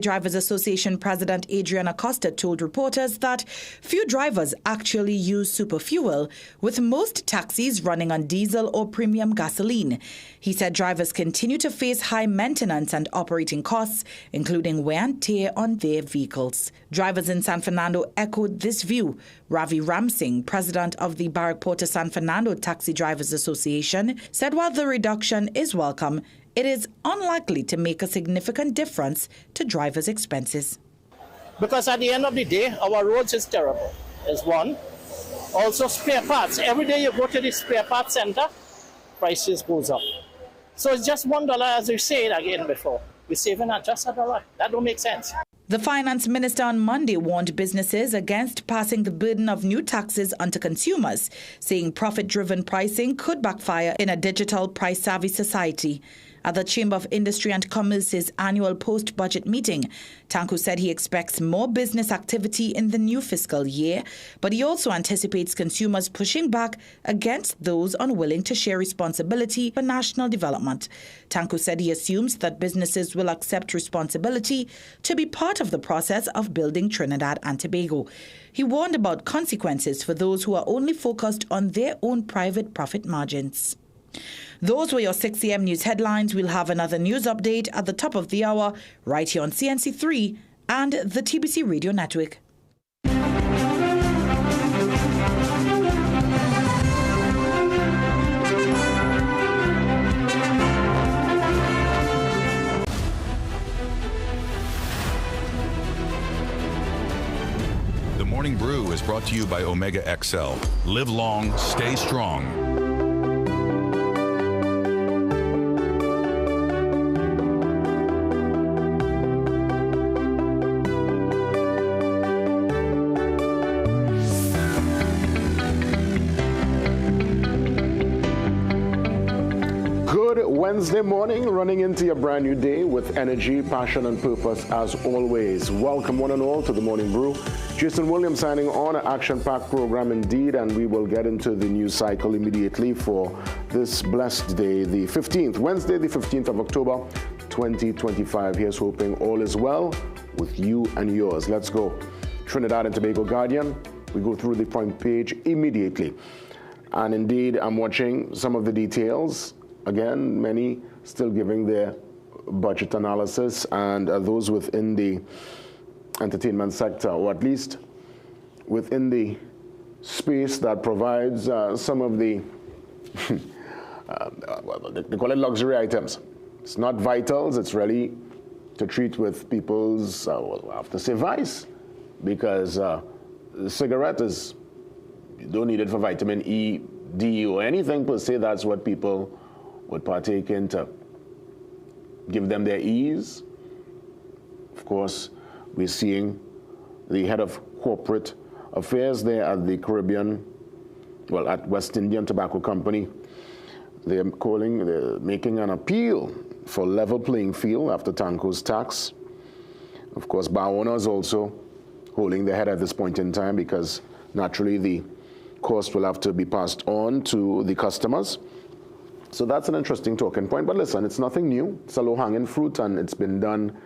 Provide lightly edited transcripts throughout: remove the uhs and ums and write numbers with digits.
Drivers Association President Adrian Acosta told reporters that few drivers actually use super fuel, with most taxis running on diesel or premium gasoline. He said drivers continue to face high maintenance and operating costs, including wear and tear on their vehicles. Drivers in San Fernando echoed this view. Ravi Ramsingh, president of the Barrack Porter San Fernando Taxi Drivers Association, said while the reduction is welcome, it is unlikely to make a significant difference to drivers' expenses. Because at the end of the day, our roads is terrible, is one. Also spare parts. Every day you go to the spare parts center, prices goes up. So it's just $1, as we said again before. We're saving at just $1. That don't make sense. The finance minister on Monday warned businesses against passing the burden of new taxes onto consumers, saying profit-driven pricing could backfire in a digital price-savvy society. At the Chamber of Industry and Commerce's annual post-budget meeting, Tanku said he expects more business activity in the new fiscal year, but he also anticipates consumers pushing back against those unwilling to share responsibility for national development. Tanku said he assumes that businesses will accept responsibility to be part of the process of building Trinidad and Tobago. He warned about consequences for those who are only focused on their own private profit margins. Those were your 6 a.m. news headlines. We'll have another news update at the top of the hour right here on CNC3 and the TBC Radio Network. The Morning Brew is brought to you by Omega XL. Live long, stay strong. Wednesday morning, running into your brand new day with energy, passion, and purpose as always. Welcome one and all to the Morning Brew. Jason Williams signing on an action-packed program indeed, and we will get into the news cycle immediately for this blessed day, the 15th, Wednesday, the 15th of October, 2025. Here's hoping all is well with you and yours. Let's go. Trinidad and Tobago Guardian. We go through the front page immediately. And indeed, I'm watching some of the details. Again, many still giving their budget analysis, and those within the entertainment sector, or at least within the space that provides some of the, they call it luxury items. It's not vitals, it's really to treat with people's, I have to say, vice, because the cigarette is, you don't need it for vitamin E, D, or anything per se. That's what people would partake in to give them their ease. Of course, we're seeing the head of corporate affairs there at the Caribbean, well, at West Indian Tobacco Company. They're making an appeal for level playing field after Tanku's tax. Of course, bar owners also holding their head at this point in time, because naturally the cost will have to be passed on to the customers. So that's an interesting talking point. But listen, it's nothing new. It's a low-hanging fruit, and it's been done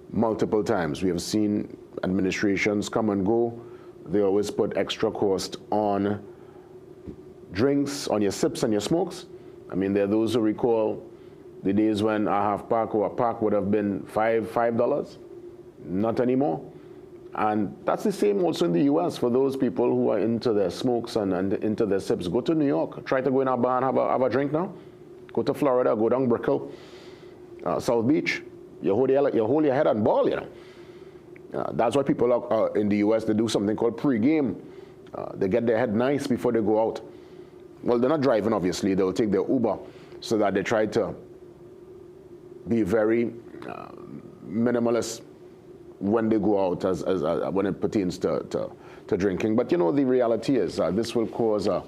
multiple times. We have seen administrations come and go. They always put extra cost on drinks, on your sips and your smokes. I mean, there are those who recall the days when a half pack or a pack would have been $5. Not anymore. And that's the same also in the U.S. for those people who are into their smokes and into their sips. Go to New York. Try to go in a bar and have a drink now. Go to Florida. Go down Brickell, South Beach. You hold your head and ball, you know. That's why people are in the U.S. They do something called pre-game. They get their head nice before they go out. Well, they're not driving, obviously. They'll take their Uber, so that they try to be very minimalist when they go out, as when it pertains to drinking. But you know, the reality is this will cause a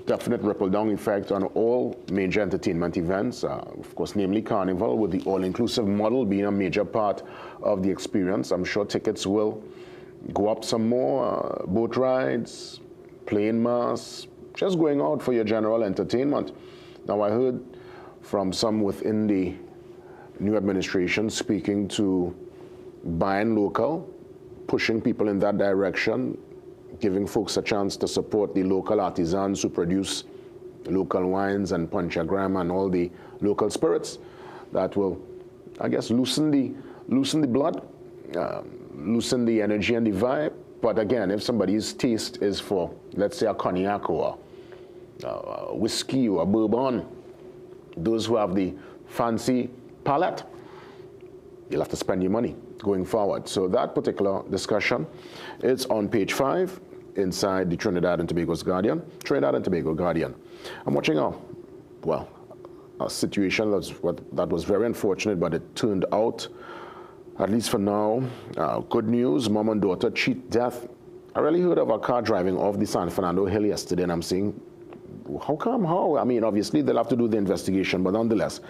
definite ripple-down effect on all major entertainment events, of course, namely Carnival, with the all-inclusive model being a major part of the experience. I'm sure tickets will go up some more, boat rides, plane mass, just going out for your general entertainment. Now, I heard from some within the new administration speaking to buying local, pushing people in that direction, giving folks a chance to support the local artisans who produce local wines and panchagram and all the local spirits. That will, I guess, loosen the blood, loosen the energy and the vibe. But again, if somebody's taste is for, let's say, a cognac or a whiskey or a bourbon, those who have the fancy palate, you'll have to spend your money going forward. So that particular discussion is on page 5 inside the Trinidad and Tobago Guardian. I'm watching a situation that was very unfortunate, but it turned out, at least for now, good news. Mom and daughter cheat death. I really heard of a car driving off the San Fernando Hill yesterday, and I'm saying, how come? How? I mean, obviously, they'll have to do the investigation, but nonetheless,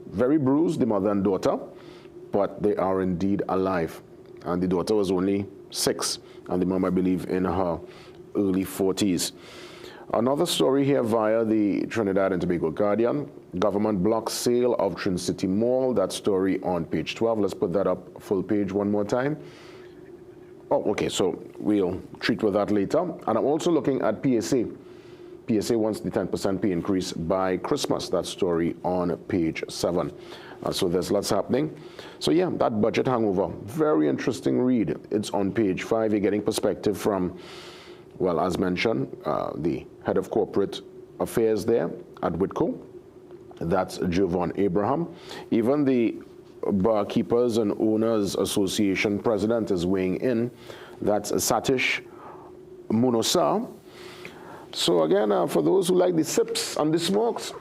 very bruised, the mother and daughter, but they are indeed alive. And the daughter was only 6, and the mom, I believe, in her early 40s. Another story here via the Trinidad and Tobago Guardian. Government blocks sale of Trin City Mall. That story on page 12. Let's put that up full page one more time. Oh, okay, so we'll treat with that later. And I'm also looking at PSA. PSA wants the 10% pay increase by Christmas. That story on page 7. So there's lots happening. So yeah, that budget hangover, very interesting read. It's on page 5. You're getting perspective from, well, as mentioned, the head of corporate affairs there at Whitco. That's Jovan Abraham. Even the Barkeepers and Owners Association president is weighing in. That's Satish Munosa. So again, for those who like the sips and the smokes,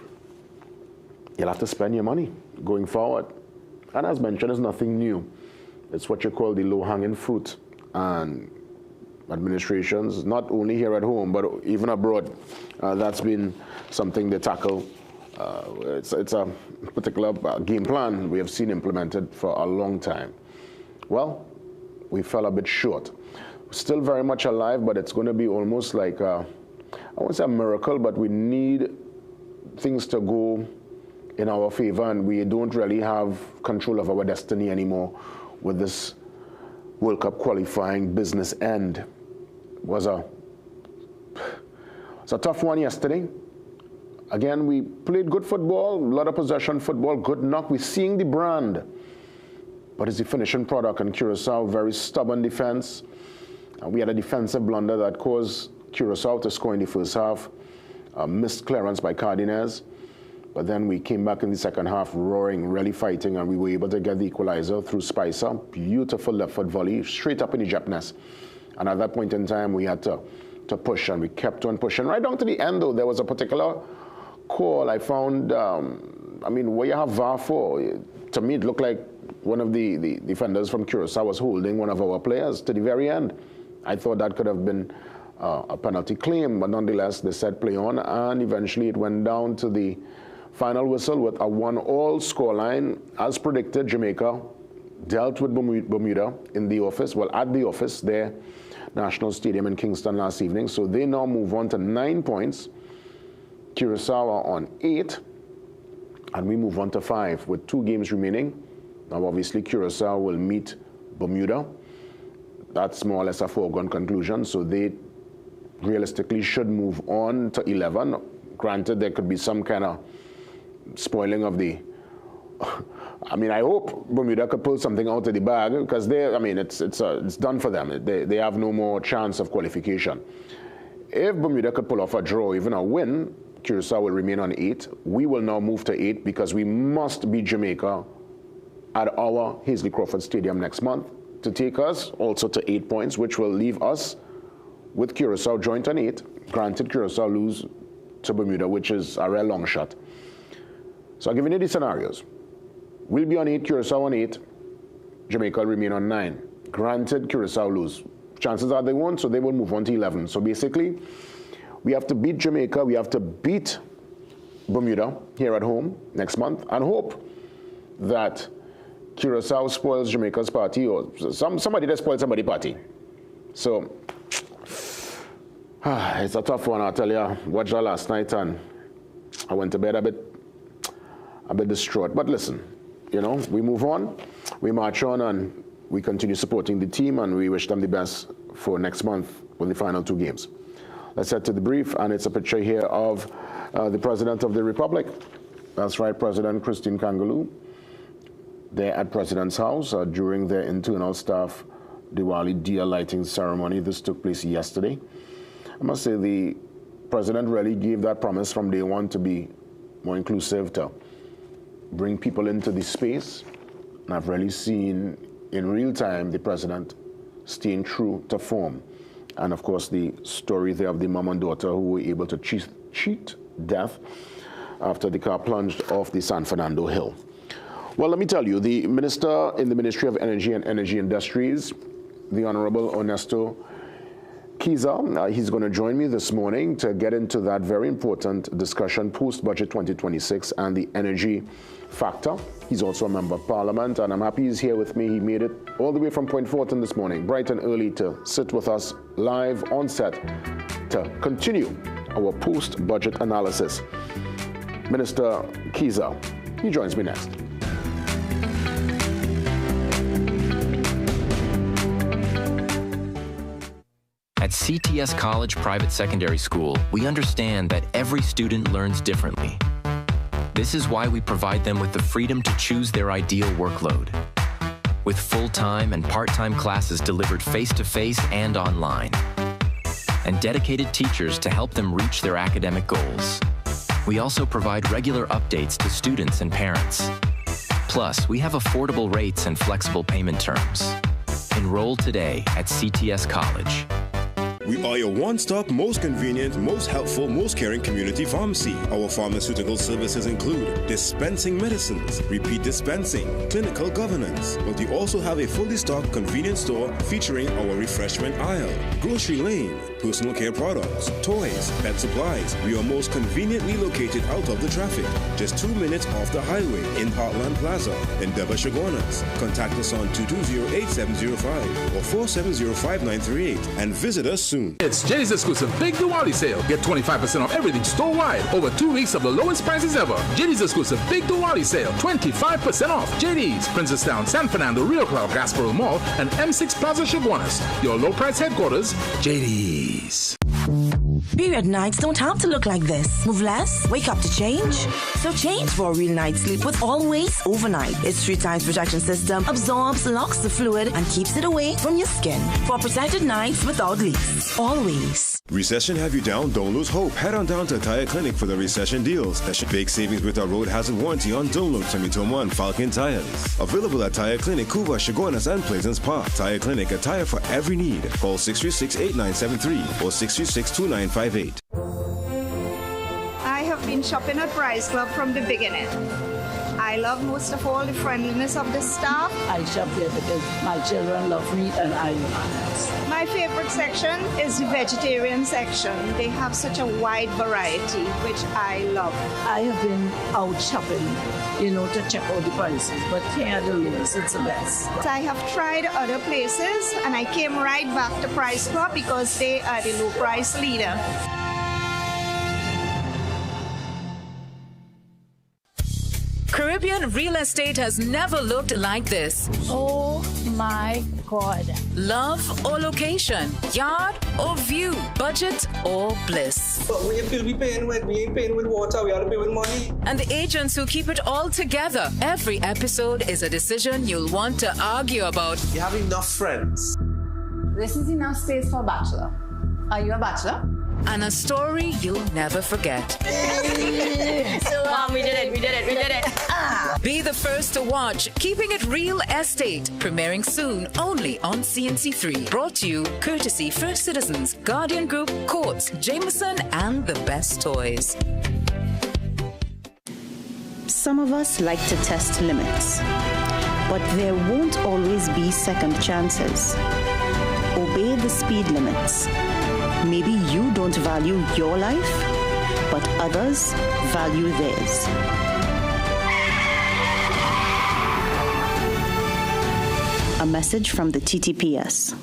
you'll have to spend your money going forward. And as mentioned, it's nothing new. It's what you call the low-hanging fruit. And administrations, not only here at home, but even abroad, that's been something they tackle. It's a particular game plan we have seen implemented for a long time. Well, we fell a bit short. Still very much alive, but it's going to be almost like, I won't say a miracle, but we need things to go in our favor, and we don't really have control of our destiny anymore with this World Cup qualifying business end. It's a tough one yesterday. Again, we played good football, a lot of possession football, good knock. We're seeing the brand, but it's the finishing product. And Curaçao, very stubborn defense. We had a defensive blunder that caused Curaçao to score in the first half. Missed clearance by Cardenas. But then we came back in the second half, roaring, really fighting, and we were able to get the equalizer through Spicer. Beautiful left foot volley, straight up in the Jap nest. And at that point in time, we had to push, and we kept on pushing. Right down to the end, though, there was a particular call I found, what you have VAR for? To me, it looked like one of the defenders from Curaçao was holding one of our players to the very end. I thought that could have been a penalty claim, but nonetheless, they said play on, and eventually it went down to the final whistle with a 1-all scoreline. As predicted, Jamaica dealt with Bermuda in the office, at the office there, National Stadium in Kingston last evening. So they now move on to 9 points. Curaçao are on 8, and we move on to 5 with 2 games remaining. Now, obviously, Curaçao will meet Bermuda. That's more or less a foregone conclusion. So they realistically should move on to 11. Granted, there could be some kind of spoiling of the... I hope Bermuda could pull something out of the bag, because it's done for them. They have no more chance of qualification. If Bermuda could pull off a draw, even a win, Curaçao will remain on 8. We will now move to 8 because we must beat Jamaica at our Hazley Crawford Stadium next month to take us also to 8 points, which will leave us with Curaçao joint on 8. Granted, Curaçao lose to Bermuda, which is a real long shot. So I'll give you the scenarios. We'll be on 8, Curaçao on 8. Jamaica will remain on 9. Granted, Curaçao lose. Chances are they won't, so they will move on to 11. So basically, we have to beat Jamaica, we have to beat Bermuda here at home next month, and hope that Curaçao spoils Jamaica's party, or somebody that spoils somebody's party. So, it's a tough one, I'll tell you. Watched that last night, and I went to bed a bit distraught. But listen, we move on, we march on, and we continue supporting the team, and we wish them the best for next month with the final 2 games. Let's head to the brief, and it's a picture here of the President of the Republic. That's right, President Christine Kangaloo. They're at President's house during their internal staff Diwali Diya lighting ceremony. This took place yesterday. I must say the President really gave that promise from day one to be more inclusive, to bring people into the space. And I've really seen in real time the President staying true to form. And of course the story there of the mom and daughter who were able to cheat death after the car plunged off the San Fernando Hill. Well, let me tell you, the Minister in the Ministry of Energy and Energy Industries, the Honorable Ernesto Kiza, he's going to join me this morning to get into that very important discussion post-budget 2026 and the energy factor. He's also a member of Parliament, and I'm happy he's here with me. He made it all the way from Point Fortin this morning, bright and early, to sit with us live on set to continue our post-budget analysis. Minister Kiza, he joins me next. At CTS College Private Secondary School, we understand that every student learns differently. This is why we provide them with the freedom to choose their ideal workload. With full-time and part-time classes delivered face-to-face and online, and dedicated teachers to help them reach their academic goals. We also provide regular updates to students and parents. Plus, we have affordable rates and flexible payment terms. Enroll today at CTS College. We are your one-stop, most convenient, most helpful, most caring community pharmacy. Our pharmaceutical services include dispensing medicines, repeat dispensing, clinical governance. But we also have a fully stocked convenience store featuring our refreshment aisle, grocery lane, personal care products, toys, pet supplies. We are most conveniently located out of the traffic, just 2 minutes off the highway in Heartland Plaza in Deva Chaguanas. Contact us on 220-8705 or 470-5938 and visit us soon. It's Jenny's exclusive Big Diwali sale. Get 25% off everything store-wide. Over 2 weeks of the lowest prices ever. Jenny's exclusive Big Diwali sale. 25% off. JD's, Princestown, San Fernando, Rio Claro, Gasparilla Mall, and M6 Plaza Chaguanas. Your low-price headquarters, JD's. Period nights don't have to look like this. Move less, wake up to change. So change for a real night's sleep with Always Overnight. Its 3 times protection system absorbs, locks the fluid, and keeps it away from your skin. For protected nights without leaks. Always. Recession have you down? Don't lose hope. Head on down to Tire Clinic for the recession deals. Big savings with our road hazard warranty on Dunlop, Sumitomo, and Falcon tires. Available at Tire Clinic, Cuba, Chaguanas, and Pleasance Park. Tire Clinic, a tire for every need. Call 636-8973 or 636-2958. I have been shopping at Price Club from the beginning. I love most of all the friendliness of the staff. I shop here because my children love me and I love. My favorite section is the vegetarian section. They have such a wide variety, which I love. I have been out shopping, to check out the prices, but here at the lowest, it's the best. I have tried other places and I came right back to Price Club because they are the low price leader. Caribbean real estate has never looked like this. Oh my God. Love or location, yard or view, budget or bliss. But we ain't paying with water, we ought to pay with money. And the agents who keep it all together. Every episode is a decision you'll want to argue about. You have enough friends. This is enough space for a bachelor. Are you a bachelor? And a story you'll never forget. So we did it. Be the first to watch Keeping It Real Estate, premiering soon only on CNC3. Brought to you courtesy First Citizens, Guardian Group, Courts, Jameson, and the best toys. Some of us like to test limits, but there won't always be second chances. Obey the speed limits. Maybe you don't value your life, but others value theirs. A message from the TTPS.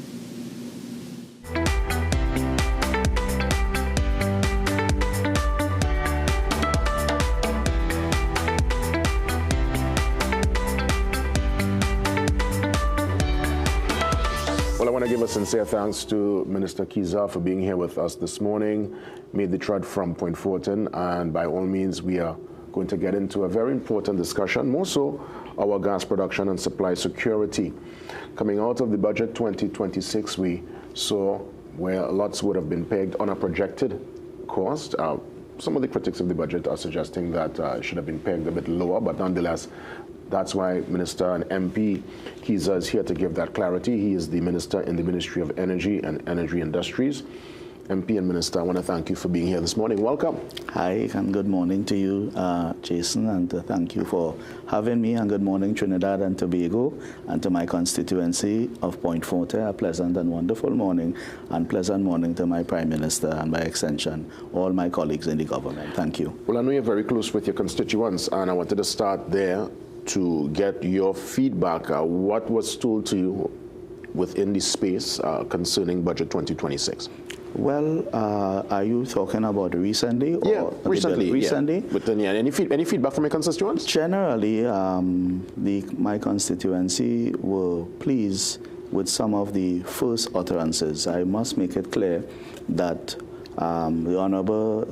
want to give a sincere thanks to Minister Kiza for being here with us this morning. Made the trot from Point Fortin, and by all means, we are going to get into a very important discussion, more so our gas production and supply security. Coming out of the budget 2026, we saw where lots would have been pegged on a projected cost. Some of the critics of the budget are suggesting that it should have been pegged a bit lower, but nonetheless, that's why Minister and MP Kiza is here to give that clarity. He is the Minister in the Ministry of Energy and Energy Industries. MP and Minister, I want to thank you for being here this morning. Welcome. Hi, and good morning to you, Jason, and thank you for having me, and good morning, Trinidad and Tobago, and to my constituency of Point Fortin. A pleasant and wonderful morning, and pleasant morning to my Prime Minister, and by extension, all my colleagues in the government. Thank you. Well, I know you're very close with your constituents, and I wanted to start there to get your feedback. What was told to you within the space concerning Budget 2026? Well, are you talking about recently? Or yeah, recently. Recently? Yeah. But then, yeah, any feedback from your constituents? Generally, my constituency were pleased with some of the first utterances. I must make it clear that the Honorable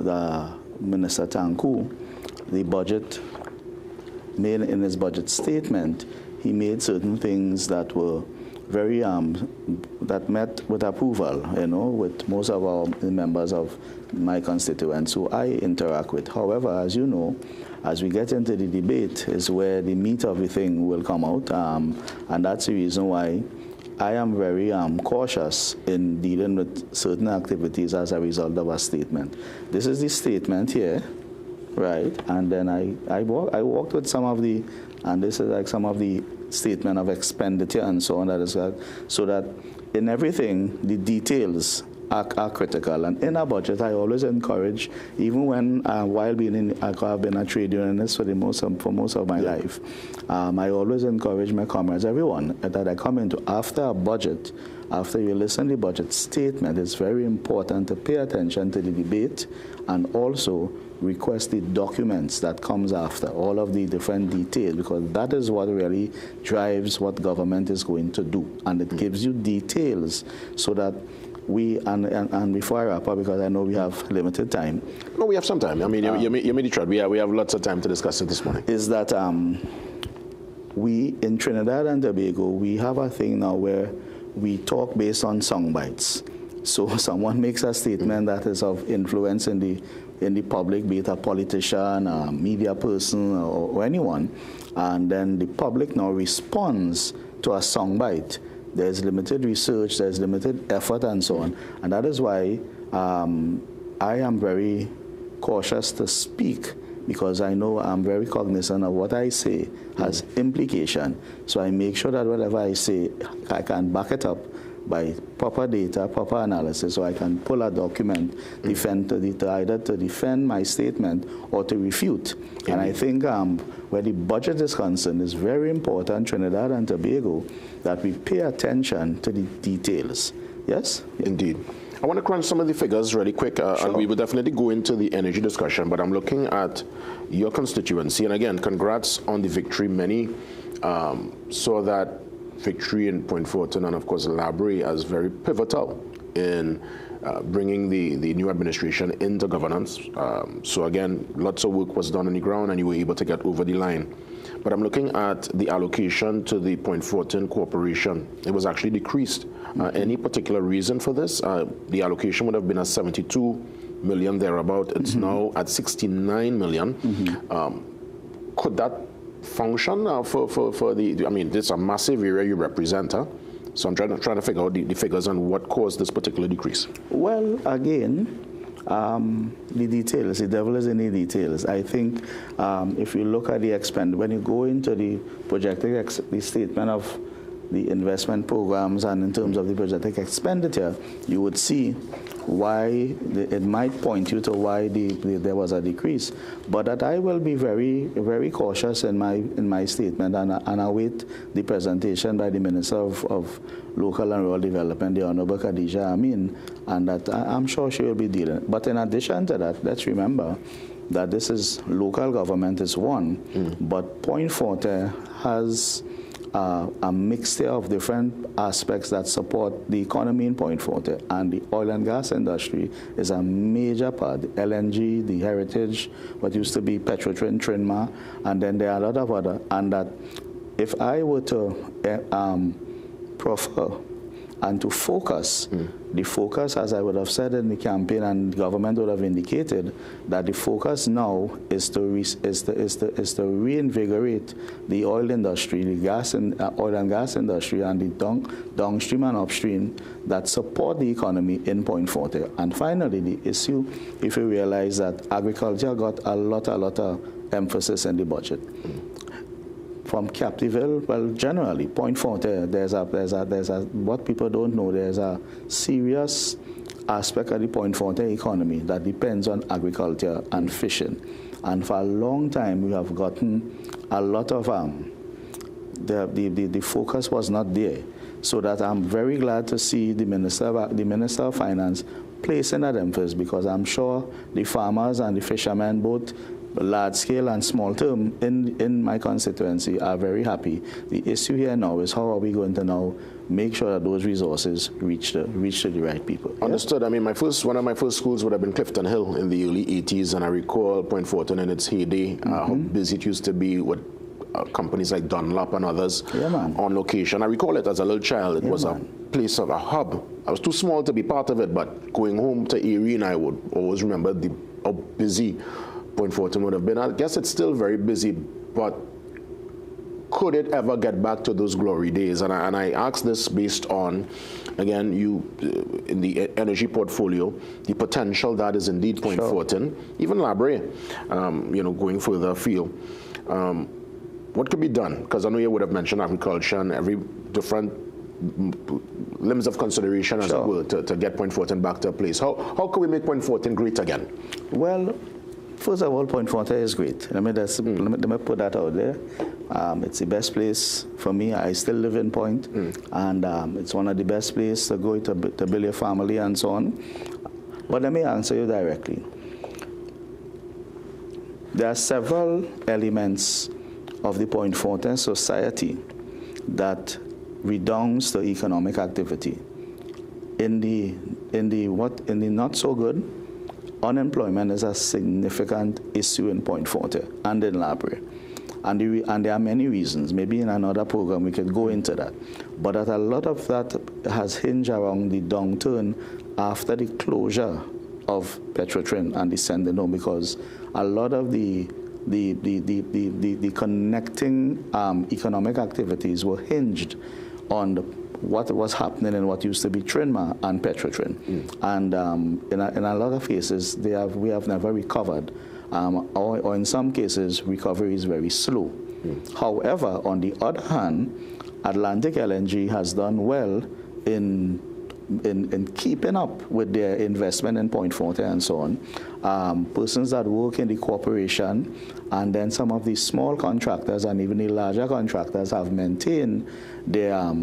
Minister Tanku, the budget made in his budget statement, he made certain things that were very that met with approval, with most of the members of my constituents who I interact with. However, as you know, as we get into the debate is where the meat of the thing will come out, and that's the reason why I am very cautious in dealing with certain activities as a result of a statement. This is the statement here, right? And then I walked with some of the, and this is like some of the statement of expenditure and so on, so that in everything, the details are critical. And in a budget, I always encourage, even when, while being I've been a trade unionist for most of my life, I always encourage my comrades, everyone, that I come into after a budget, after you listen to the budget statement, it's very important to pay attention to the debate and also request the documents that comes after, all of the different details, because that is what really drives what government is going to do. And it gives you details so that we, and before I wrap up, because I know we have limited time. No, we have some time. I mean, you made the trot. We have lots of time to discuss it this morning. Is that we, in Trinidad and Tobago, we have a thing now where we talk based on sound bites. So someone makes a statement that is of influence in the public, be it a politician, a media person, or anyone, and then the public now responds to a soundbite. There's limited research, there's limited effort, and so on. And that is why I am very cautious to speak, because I know I'm very cognizant of what I say has implication. So I make sure that whatever I say, I can back it up by proper data, proper analysis, so I can pull a document, either to defend my statement or to refute. Indeed. And I think where the budget is concerned, it's very important, Trinidad and Tobago, that we pay attention to the details. Yes? Indeed. I want to crunch some of the figures really quick, sure. And we will definitely go into the energy discussion, but I'm looking at your constituency, and again, congrats on the victory. Many saw that victory in Point Fortin and, of course, Labrie as very pivotal in bringing the new administration into governance. So, again, lots of work was done on the ground, and you were able to get over the line. But I'm looking at the allocation to the Point Fortin Corporation. It was actually decreased. Any particular reason for this? The allocation would have been at 72 million thereabout. It's now at 69 million. Could that function for the, I mean, this is a massive area you represent, huh? So I'm trying to figure out the figures and what caused this particular decrease. Well, again, the details, the devil is in the details. I think if you look at the when you go into the projected the statement of the investment programs and in terms of the projected expenditure, you would see why it might point you to why there was a decrease. But that I will be very, very cautious in my statement and await the presentation by the Minister of Local and Rural Development, the Honorable Khadija Amin, and that I'm sure she will be dealing. But in addition to that, let's remember that this is local government is one, but Point Fortin has a mixture of different aspects that support the economy in Point Forte, and the oil and gas industry is a major part. The LNG, the Heritage, what used to be Petrotrin, Trinma, and then there are a lot of other, and that if I were to prefer and to focus, the focus, as I would have said in the campaign, and the government would have indicated, that the focus now is to reinvigorate the oil industry, the gas and oil and gas industry, and the downstream and upstream that support the economy in Point Forte. And finally, the issue, if you realize that agriculture got a lot of emphasis in the budget. From Captiville, well, generally, Point Forte, there's a what people don't know, there's a serious aspect of the Point Forte economy that depends on agriculture and fishing. And for a long time, we have gotten a lot of, the focus was not there. So that I'm very glad to see the Minister of Finance placing that emphasis, because I'm sure the farmers and the fishermen, both large scale and small term in my constituency, are very happy. The issue here now is how are we going to now make sure that those resources reach to the right people. Understood. I mean, one of my first schools would have been Clifton Hill in the early 80s, and I recall Point Forte in its heyday, how busy it used to be with companies like Dunlop and others on location. I recall it as a little child. It was a place of a hub. I was too small to be part of it, but going home to Erie, and I would always remember how busy Point Forte would have been. I guess it's still very busy, but could it ever get back to those glory days? And I ask this based on, again, you in the energy portfolio, the potential that is indeed Point Forte, even La Brea, going further afield. What could be done? Because I know you would have mentioned agriculture and every different limbs of consideration, as it were, to get Point Forte back to a place. How can we make Point Forte great again? Well, first of all, Point Forte is great. Let me put that out there. It's the best place for me. I still live in Point, and it's one of the best places to go to build your family and so on. But let me answer you directly. There are several elements of the Point Forte society that redounds to economic activity. In the not so good, unemployment is a significant issue in Point Forte and in La Brea. And there are many reasons. Maybe in another program we could go into that. But a lot of that has hinged around the downturn after the closure of Petrotrin and the sending home, because a lot of the connecting economic activities were hinged on what was happening in what used to be Trinma and Petrotrin. And in a lot of cases, we have never recovered, or in some cases, recovery is very slow. However, on the other hand, Atlantic LNG has done well in keeping up with their investment in Point Forte and so on. Persons that work in the corporation and then some of these small contractors and even the larger contractors have maintained their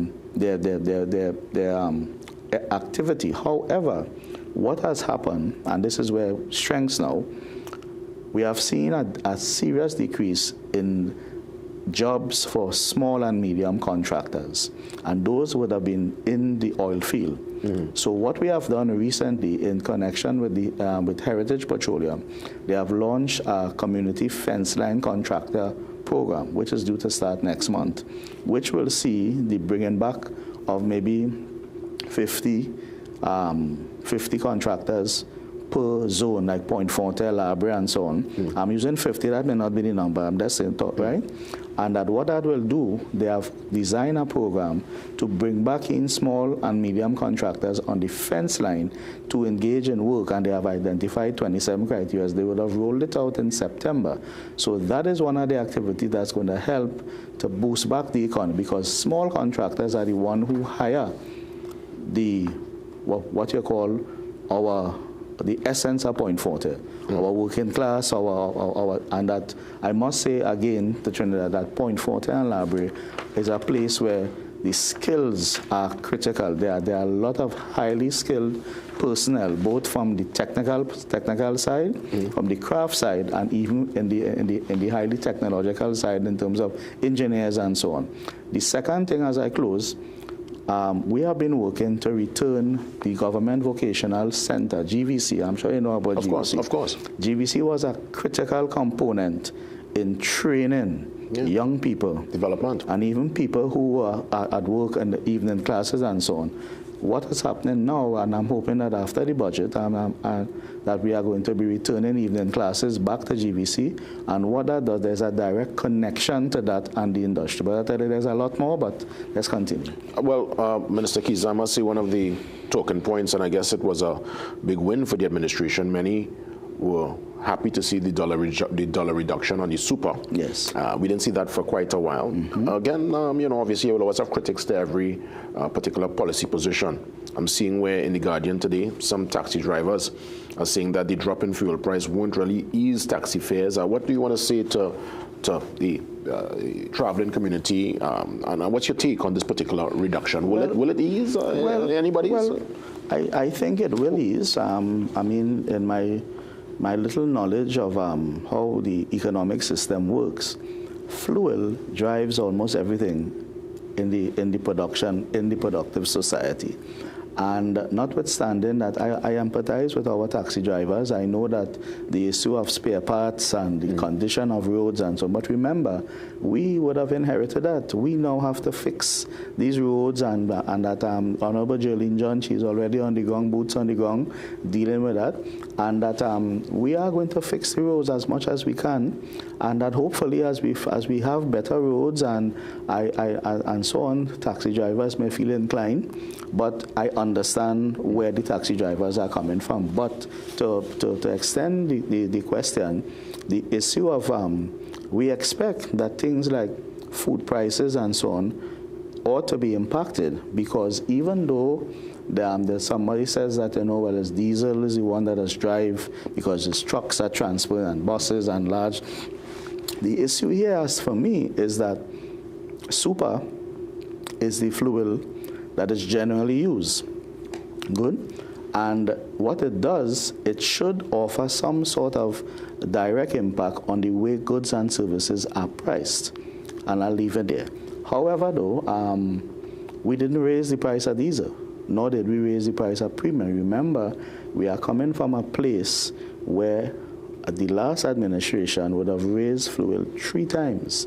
activity. However, what has happened, and this is where strengths now, we have seen a serious decrease in jobs for small and medium contractors, and those would have been in the oil field. So what we have done recently in connection with with Heritage Petroleum, they have launched a community fence line contractor program, which is due to start next month, which will see the bringing back of maybe 50 contractors per zone, like Point Forte, La Brea, and so on. I'm using 50, that may not be the number, I'm just saying, right? And that what that will do, they have designed a program to bring back in small and medium contractors on the fence line to engage in work, and they have identified 27 criteria. They would have rolled it out in September. So that is one of the activities that's going to help to boost back the economy, because small contractors are the one who hire what you call the essence of Point Forte, our working class, and that I must say again to Trinidad that Point Forte and La Brea is a place where the skills are critical. There are a lot of highly skilled personnel, both from the technical side, from the craft side, and even in the highly technological side in terms of engineers and so on. The second thing, as I close, we have been working to return the Government Vocational Center, GVC. I'm sure you know about GVC. Of course. GVC was a critical component in training young people. Development. And even people who are at work in the evening classes and so on. What is happening now, and I'm hoping that after the budget, that we are going to be returning evening classes back to GVC, and what that does, there's a direct connection to that and the industry. But I tell you, there's a lot more, but let's continue. Well, Minister Keys, I must say one of the talking points, and I guess it was a big win for the administration, many were happy to see the dollar reduction on the super. Yes. We didn't see that for quite a while. Again, obviously you will always have critics to every particular policy position. I'm seeing where in The Guardian today, some taxi drivers are saying that the drop in fuel price won't really ease taxi fares. What do you want to say to the traveling community, and what's your take on this particular reduction? Will it ease anybody's? Well, I think it will ease. I mean, in my little knowledge of how the economic system works, fuel drives almost everything in the productive society. And notwithstanding that, I empathize with our taxi drivers. I know that the issue of spare parts and the condition of roads and so on. But remember, we would have inherited that. We now have to fix these roads, and that Honorable Jolene John, she's already on the ground, boots on the ground, dealing with that. And that we are going to fix the roads as much as we can. And that hopefully as we have better roads and so on, taxi drivers may feel inclined. But I understand where the taxi drivers are coming from. But to extend the question, the issue of we expect that things like food prices and so on ought to be impacted, because even though somebody says that, it's diesel is the one that has drive because it's trucks are transport and buses and large. The issue here, as for me, is that super is the fuel that is generally used. Good. And what it does, it should offer some sort of direct impact on the way goods and services are priced. And I'll leave it there. However, though, we didn't raise the price of diesel, nor did we raise the price of premium. Remember, we are coming from a place where the last administration would have raised fuel 3 times.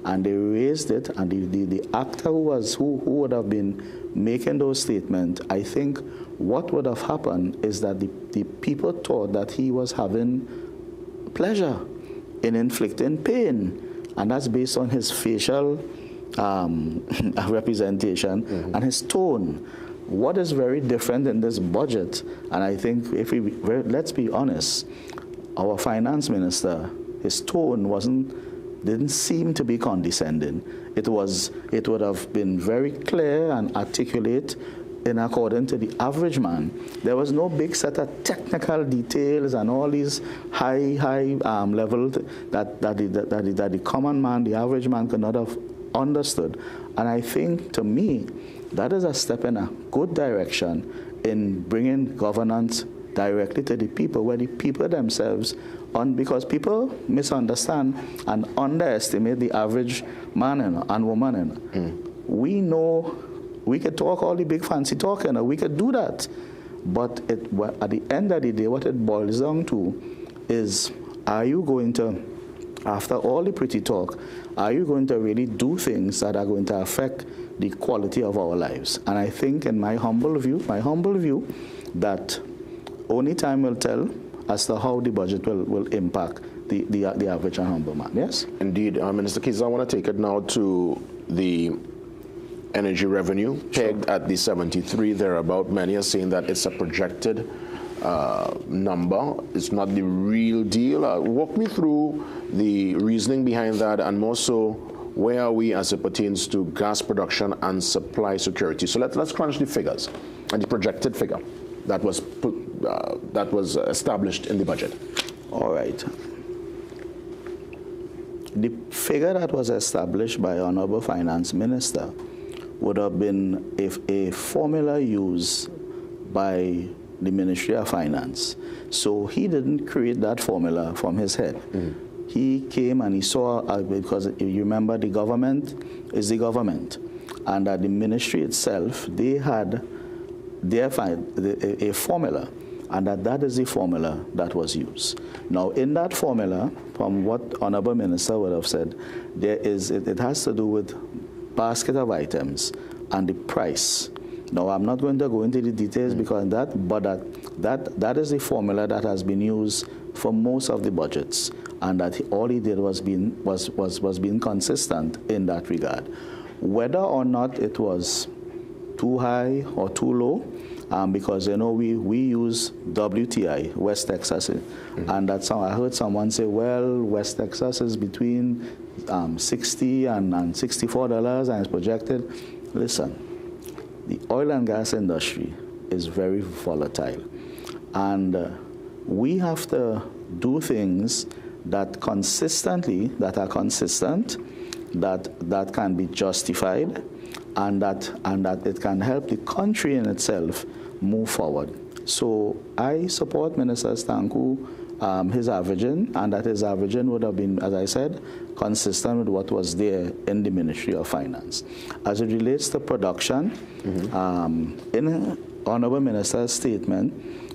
And they raised it, and the actor who would have been making those statements, I think what would have happened is that the people thought that he was having pleasure in inflicting pain, and that's based on his facial representation and his tone. What is very different in this budget, and I think let's be honest, our finance minister, his tone didn't seem to be condescending. It would have been very clear and articulate in accordance to the average man. There was no big set of technical details and all these high level that the common man, the average man, could not have understood. And I think, to me, that is a step in a good direction in bringing governance directly to the people, where the people themselves, because people misunderstand and underestimate the average man and woman. We know we could talk all the big fancy talk, we could do that. But at the end of the day, what it boils down to is, are you going to, after all the pretty talk, are you going to really do things that are going to affect the quality of our lives? And I think, in my humble view, that only time will tell as to how the budget will impact the average and humble man. Yes? Indeed. Minister Keys, I want to take it now to the energy revenue pegged at the 73 thereabout. Many are saying that it's a projected number. It's not the real deal. Walk me through the reasoning behind that, and more so, where are we as it pertains to gas production and supply security? So let's crunch the figures and the projected figure that was established in the budget. All right. The figure that was established by Honorable Finance Minister would have been if a formula used by the Ministry of Finance. So he didn't create that formula from his head. He came and he saw, because you remember the government is the government, and at the ministry itself, they had a formula, and that is the formula that was used. Now, in that formula, from what Honorable Minister would have said, it has to do with basket of items and the price. Now, I'm not going to go into the details because that is the formula that has been used for most of the budgets, and that all he did was being consistent in that regard. Whether or not it was too high or too low, because we use WTI, West Texas, and I heard someone say, well, West Texas is between $60 and $64 and it's projected. Listen, the oil and gas industry is very volatile, and we have to do things that are consistent, that can be justified, and that it can help the country in itself move forward. So I support Minister Stanku, his averaging, and that his averaging would have been, as I said, consistent with what was there in the Ministry of Finance. As it relates to production, in Honorable Minister's statement,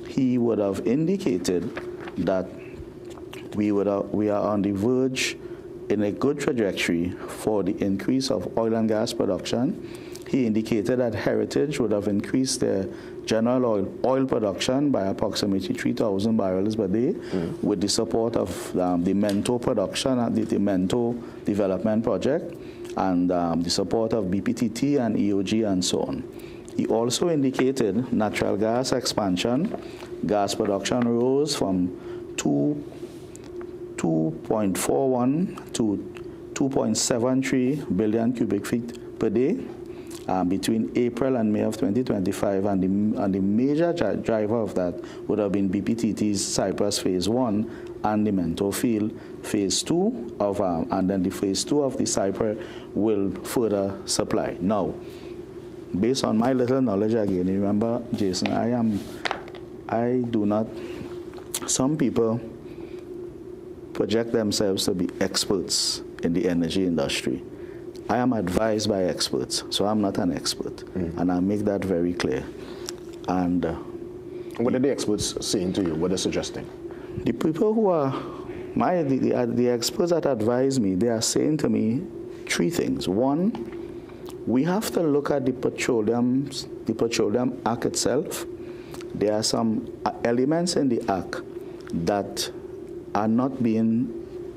he would have indicated that we are on the verge in a good trajectory for the increase of oil and gas production. He indicated that Heritage would have increased their general oil production by approximately 3,000 barrels per day with the support of the Mento production and the Mento development project, and the support of BPTT and EOG and so on. He also indicated natural gas expansion. Gas production rose from 2.41 to 2.73 billion cubic feet per day between April and May of 2025, and the major driver of that would have been BPTT's Cyprus Phase 1 and the Mento Field Phase 2 and then the Phase 2 of the Cyprus will further supply. Now, based on my little knowledge again, remember, Jason, some people project themselves to be experts in the energy industry. I am advised by experts, so I'm not an expert, and I make that very clear. And what are the experts saying to you? What are they suggesting? The people who are the experts that advise me, they are saying to me three things. One, we have to look at the Petroleum Act itself. There are some elements in the Act that are not being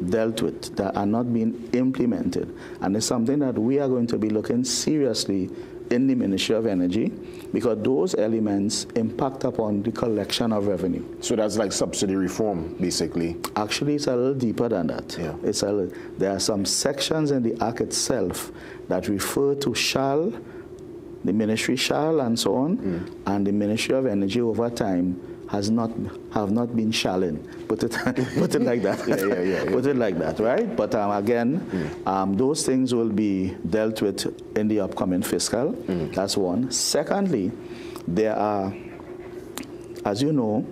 dealt with, that are not being implemented. And it's something that we are going to be looking seriously in the Ministry of Energy, because those elements impact upon the collection of revenue. So that's like subsidy reform, basically? Actually, it's a little deeper than that. Yeah. There are some sections in the Act itself that refer to shall, the ministry shall, and so on, and the Ministry of Energy over time have not been shalling. Put it like that. Yeah. Put it like that, right? But again, those things will be dealt with in the upcoming fiscal. That's one. Secondly, there are, as you know,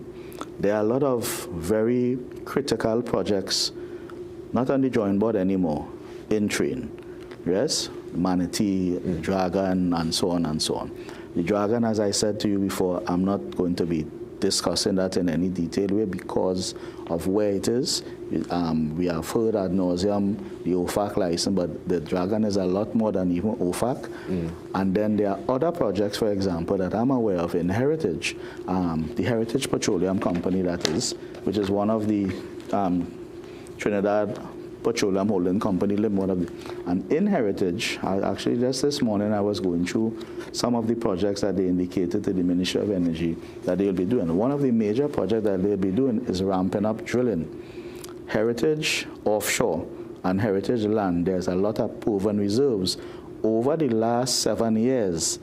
there are a lot of very critical projects, not on the drawing board anymore, in train. Yes, Manatee, Dragon, and so on and so on. The Dragon, as I said to you before, I'm not going to be discussing that in any detailed way because of where it is. We have heard ad nauseum the OFAC license, but the Dragon is a lot more than even OFAC. And then there are other projects, for example, that I'm aware of in Heritage, the Heritage Petroleum Company, that is, which is one of the Trinidad Petroleum Holding Company, and in Heritage, actually just this morning I was going through some of the projects that they indicated to the Ministry of Energy that they'll be doing. One of the major projects that they'll be doing is ramping up drilling. Heritage offshore and Heritage land, there's a lot of proven reserves. Over the last 7 years,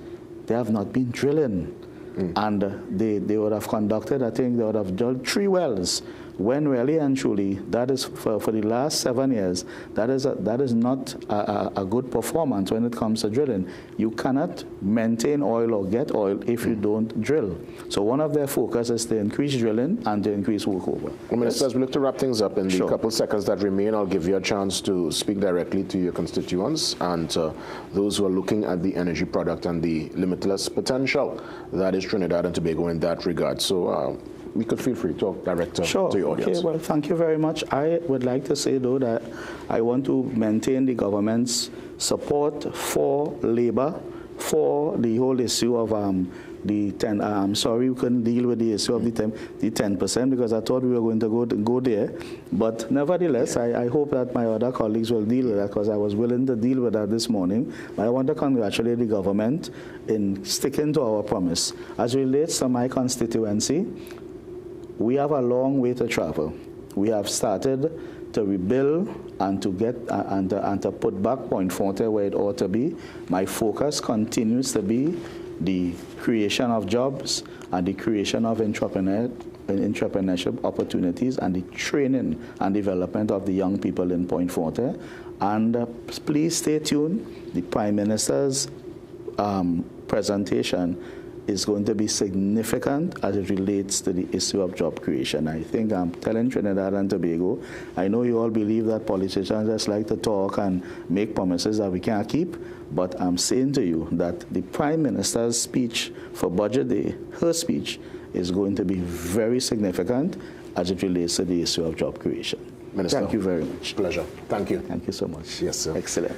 they have not been drilling. And they would have conducted, I think they would have drilled 3 wells when really and truly, that is for the last 7 years, that is not a good performance when it comes to drilling. You cannot maintain oil or get oil if you don't drill. So one of their focus is to increase drilling and to increase workover. Well, Minister, as we look to wrap things up in the couple seconds that remain, I'll give you a chance to speak directly to your constituents and those who are looking at the energy product and the limitless potential that is Trinidad and Tobago in that regard. So we could feel free to talk direct to your audience. Okay, well, thank you very much. I would like to say, though, that I want to maintain the government's support for labor, for the whole issue of the 10. I'm sorry we couldn't deal with the issue of the 10% because I thought we were going to go there. But nevertheless, I hope that my other colleagues will deal with that because I was willing to deal with that this morning. But I want to congratulate the government in sticking to our promise. As it relates to my constituency, we have a long way to travel. We have started to rebuild and to get and to put back Point Forte where it ought to be. My focus continues to be the creation of jobs and the creation of entrepreneurship opportunities and the training and development of the young people in Point Forte. And please stay tuned. The Prime Minister's presentation is going to be significant as it relates to the issue of job creation. I think I'm telling Trinidad and Tobago, I know you all believe that politicians just like to talk and make promises that we can't keep, but I'm saying to you that the Prime Minister's speech for Budget Day, her speech, is going to be very significant as it relates to the issue of job creation. Minister, thank you very much. Pleasure. Thank you. Thank you so much. Yes, sir. Excellent.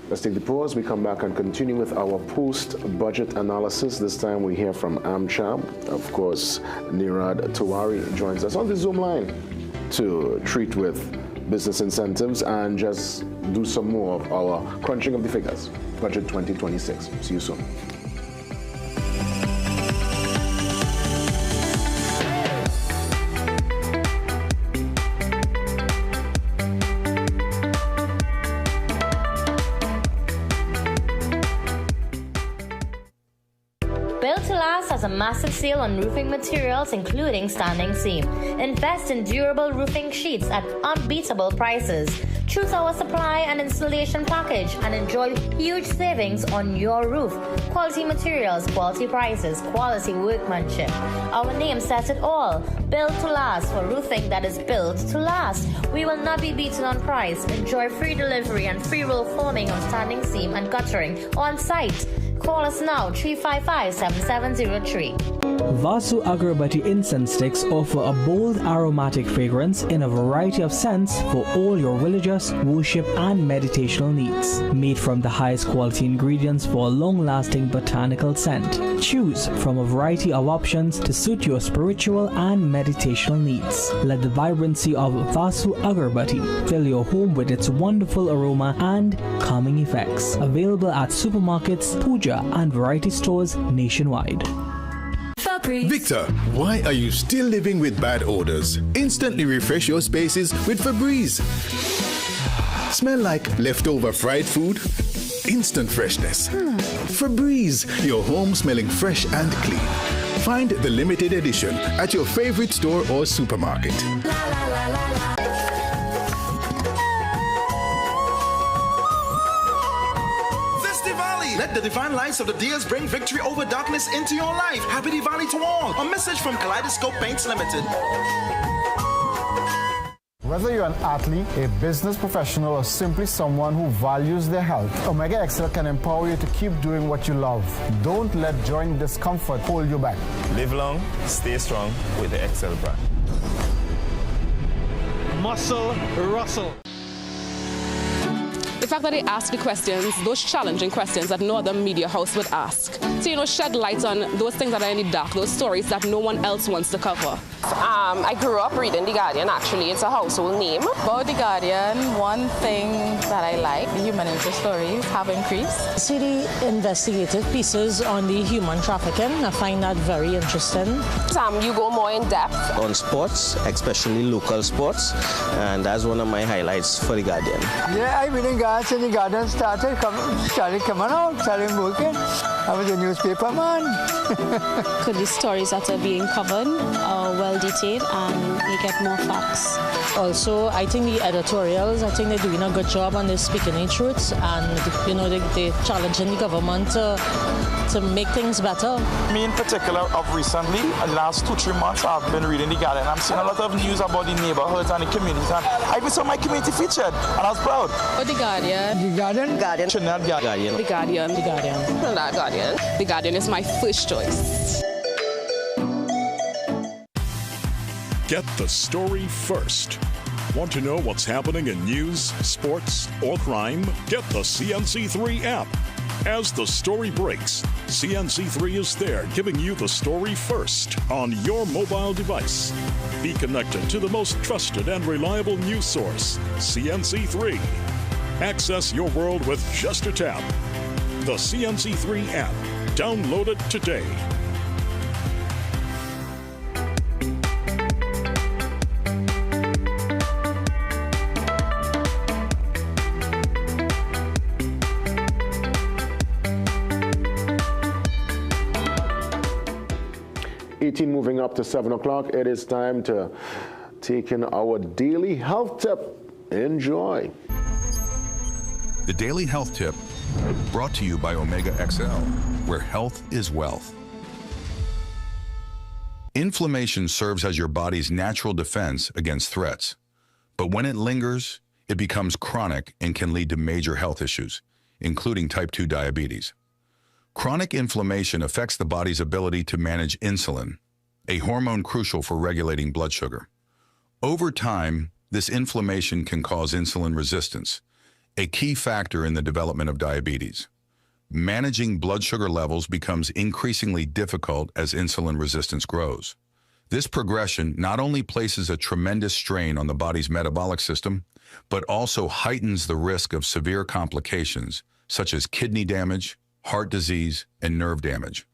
Let's take the pause. We come back and continue with our post-budget analysis. This time we hear from AmCham. Of course, Nirad Tawari joins us on the Zoom line to treat with business incentives and just do some more of our crunching of the figures. Budget 2026. See you soon. Has a massive sale on roofing materials, including standing seam. Invest in durable roofing sheets at unbeatable prices. Choose our supply and installation package and enjoy huge savings on your roof. Quality materials, quality prices, quality workmanship. Our name says it all. Built to last for roofing that is built to last. We will not be beaten on price. Enjoy free delivery and free roll forming on standing seam and guttering on site. Call us now, 355-7703. Vasu Agarbatti incense sticks offer a bold aromatic fragrance in a variety of scents for all your religious, worship and meditational needs. Made from the highest quality ingredients for a long-lasting botanical scent. Choose from a variety of options to suit your spiritual and meditational needs. Let the vibrancy of Vasu Agarbatti fill your home with its wonderful aroma and calming effects. Available at supermarkets, puja and variety stores nationwide. Victor, why are you still living with bad odors? Instantly refresh your spaces with Febreze. Smell like leftover fried food? Instant freshness. Febreze, your home smelling fresh and clean. Find the limited edition at your favorite store or supermarket. Let the divine lights of the Dias bring victory over darkness into your life. Happy Diwali to all. A message from Kaleidoscope Paints Limited. Whether you're an athlete, a business professional, or simply someone who values their health, Omega XL can empower you to keep doing what you love. Don't let joint discomfort hold you back. Live long, stay strong with the XL brand. Muscle Russell. The fact that they ask the questions, those challenging questions that no other media house would ask. To, shed light on those things that are in the dark, those stories that no one else wants to cover. I grew up reading The Guardian, actually. It's a household name. About The Guardian, one thing that I like, the human interest stories have increased. See the investigative pieces on the human trafficking. I find that very interesting. You go more in depth. On sports, especially local sports, and that's one of my highlights for The Guardian. Yeah, I read The Guardian. plants in the garden started coming out, started working. I was a newspaper man. Could the stories that are being covered are well detailed and they get more facts? Also, I think the editorials, I think they're doing a good job on this speaking the truth, and you know they're challenging the government to make things better. Me in particular, of recently, the last 2-3 months, I've been reading The Guardian. I'm seeing a lot of news about the neighborhoods and the communities, and I even saw my community featured, and I was proud. Oh, The Guardian. The Guardian? Guardian. Trinidad Guardian. The Guardian. The Guardian. Trinidad Guardian. The Guardian is my first choice. Get the story first. Want to know what's happening in news, sports, or crime? Get the CNC3 app. As the story breaks, CNC3 is there giving you the story first on your mobile device. Be connected to the most trusted and reliable news source, CNC3. Access your world with just a tap. The CNC3 app. Download it today. Moving up to 7 o'clock, it is time to take in our daily health tip. Enjoy. The Daily Health Tip, brought to you by Omega XL, where health is wealth. Inflammation serves as your body's natural defense against threats. But when it lingers, it becomes chronic and can lead to major health issues, including type 2 diabetes. Chronic inflammation affects the body's ability to manage insulin, a hormone crucial for regulating blood sugar. Over time, this inflammation can cause insulin resistance, a key factor in the development of diabetes. Managing blood sugar levels becomes increasingly difficult as insulin resistance grows. This progression not only places a tremendous strain on the body's metabolic system, but also heightens the risk of severe complications such as kidney damage, heart disease, and nerve damage.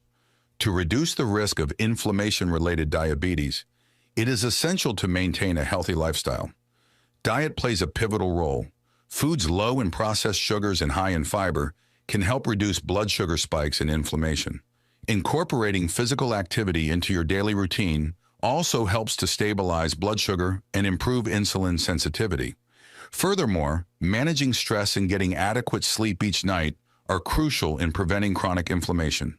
To reduce the risk of inflammation-related diabetes, it is essential to maintain a healthy lifestyle. Diet plays a pivotal role. Foods low in processed sugars and high in fiber can help reduce blood sugar spikes and inflammation. Incorporating physical activity into your daily routine also helps to stabilize blood sugar and improve insulin sensitivity. Furthermore, managing stress and getting adequate sleep each night are crucial in preventing chronic inflammation.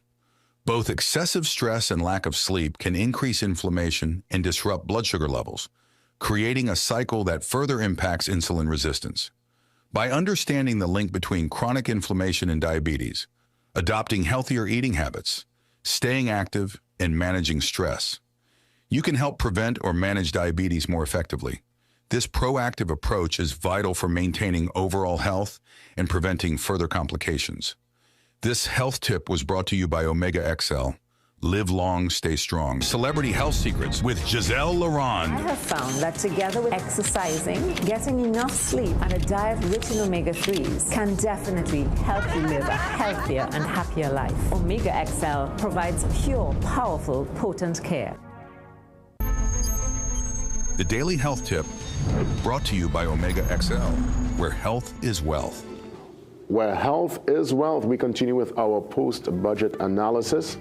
Both excessive stress and lack of sleep can increase inflammation and disrupt blood sugar levels, creating a cycle that further impacts insulin resistance. By understanding the link between chronic inflammation and diabetes, adopting healthier eating habits, staying active, and managing stress, you can help prevent or manage diabetes more effectively. This proactive approach is vital for maintaining overall health and preventing further complications. This health tip was brought to you by Omega XL. Live long, stay strong. Celebrity Health Secrets with Giselle Laurent. I have found that together with exercising, getting enough sleep, and a diet rich in omega-3s can definitely help you live a healthier and happier life. Omega XL provides pure, powerful, potent care. The Daily Health Tip, brought to you by Omega XL, where health is wealth. Where health is wealth, we continue with our post-budget analysis.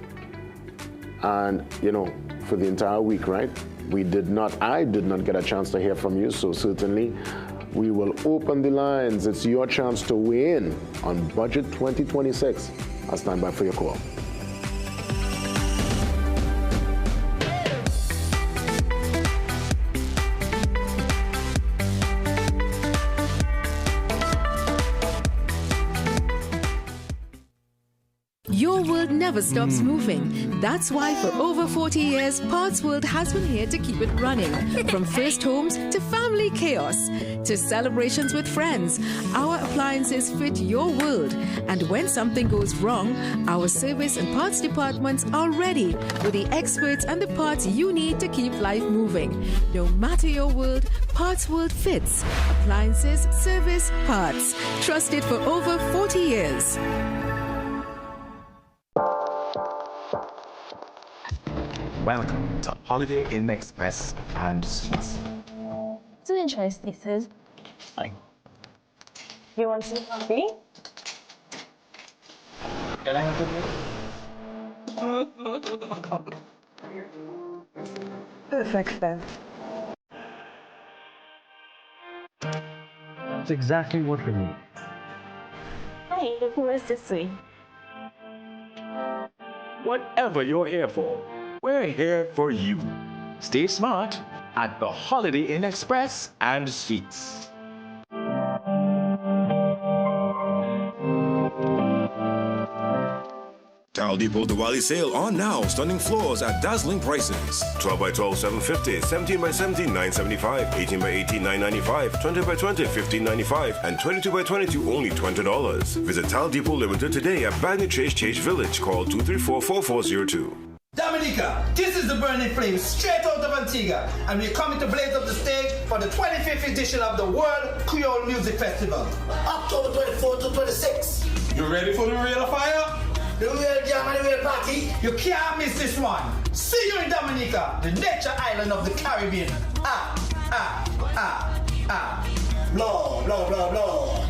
And, you know, for the entire week, right? I did not get a chance to hear from you, so certainly we will open the lines. It's your chance to weigh in on Budget 2026. I'll stand by for your call. Your world never stops moving. That's why for over 40 years, Parts World has been here to keep it running. From first homes to family chaos to celebrations with friends, our appliances fit your world. And when something goes wrong, our service and parts departments are ready with the experts and the parts you need to keep life moving. No matter your world, Parts World fits. Appliances, service, parts. Trusted for over 40 years. Welcome to Holiday Inn Express and Suites. To enjoy spaces. Fine. You want some coffee? Can I have Perfect then. That's exactly what we need. Hey, who is this way? Whatever you're here for, we're here for you. Stay smart at the Holiday Inn Express and Suites. Tile Depot Diwali sale on now. Stunning floors at dazzling prices. 12 by 12, $750. 17 by 17, $975. 18 by 18, $995. 20 by 20, $15.95. And 22 by 22, only $20. Visit Tile Depot Limited today at Bagney Chase Village. Call 234-4402. Dominica, this is the Burning Flame straight out of Antigua, and we're coming to blaze up the stage for the 25th edition of the World Creole Music Festival, October 24th to 26th. You ready for the real fire? The real jam and the real party? You can't miss this one. See you in Dominica, the nature island of the Caribbean. Blah, blah, blah, blah.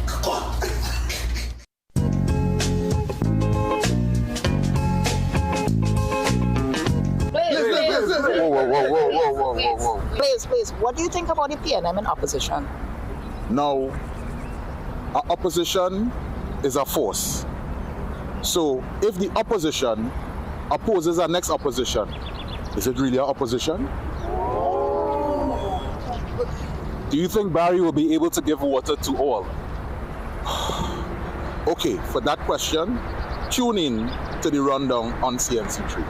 Whoa. Please, what do you think about the PNM in opposition? Now, our opposition is a force. So, if the opposition opposes our next opposition, is it really our opposition? Do you think Barry will be able to give water to all? Okay, for that question, tune in to the rundown on CNC3.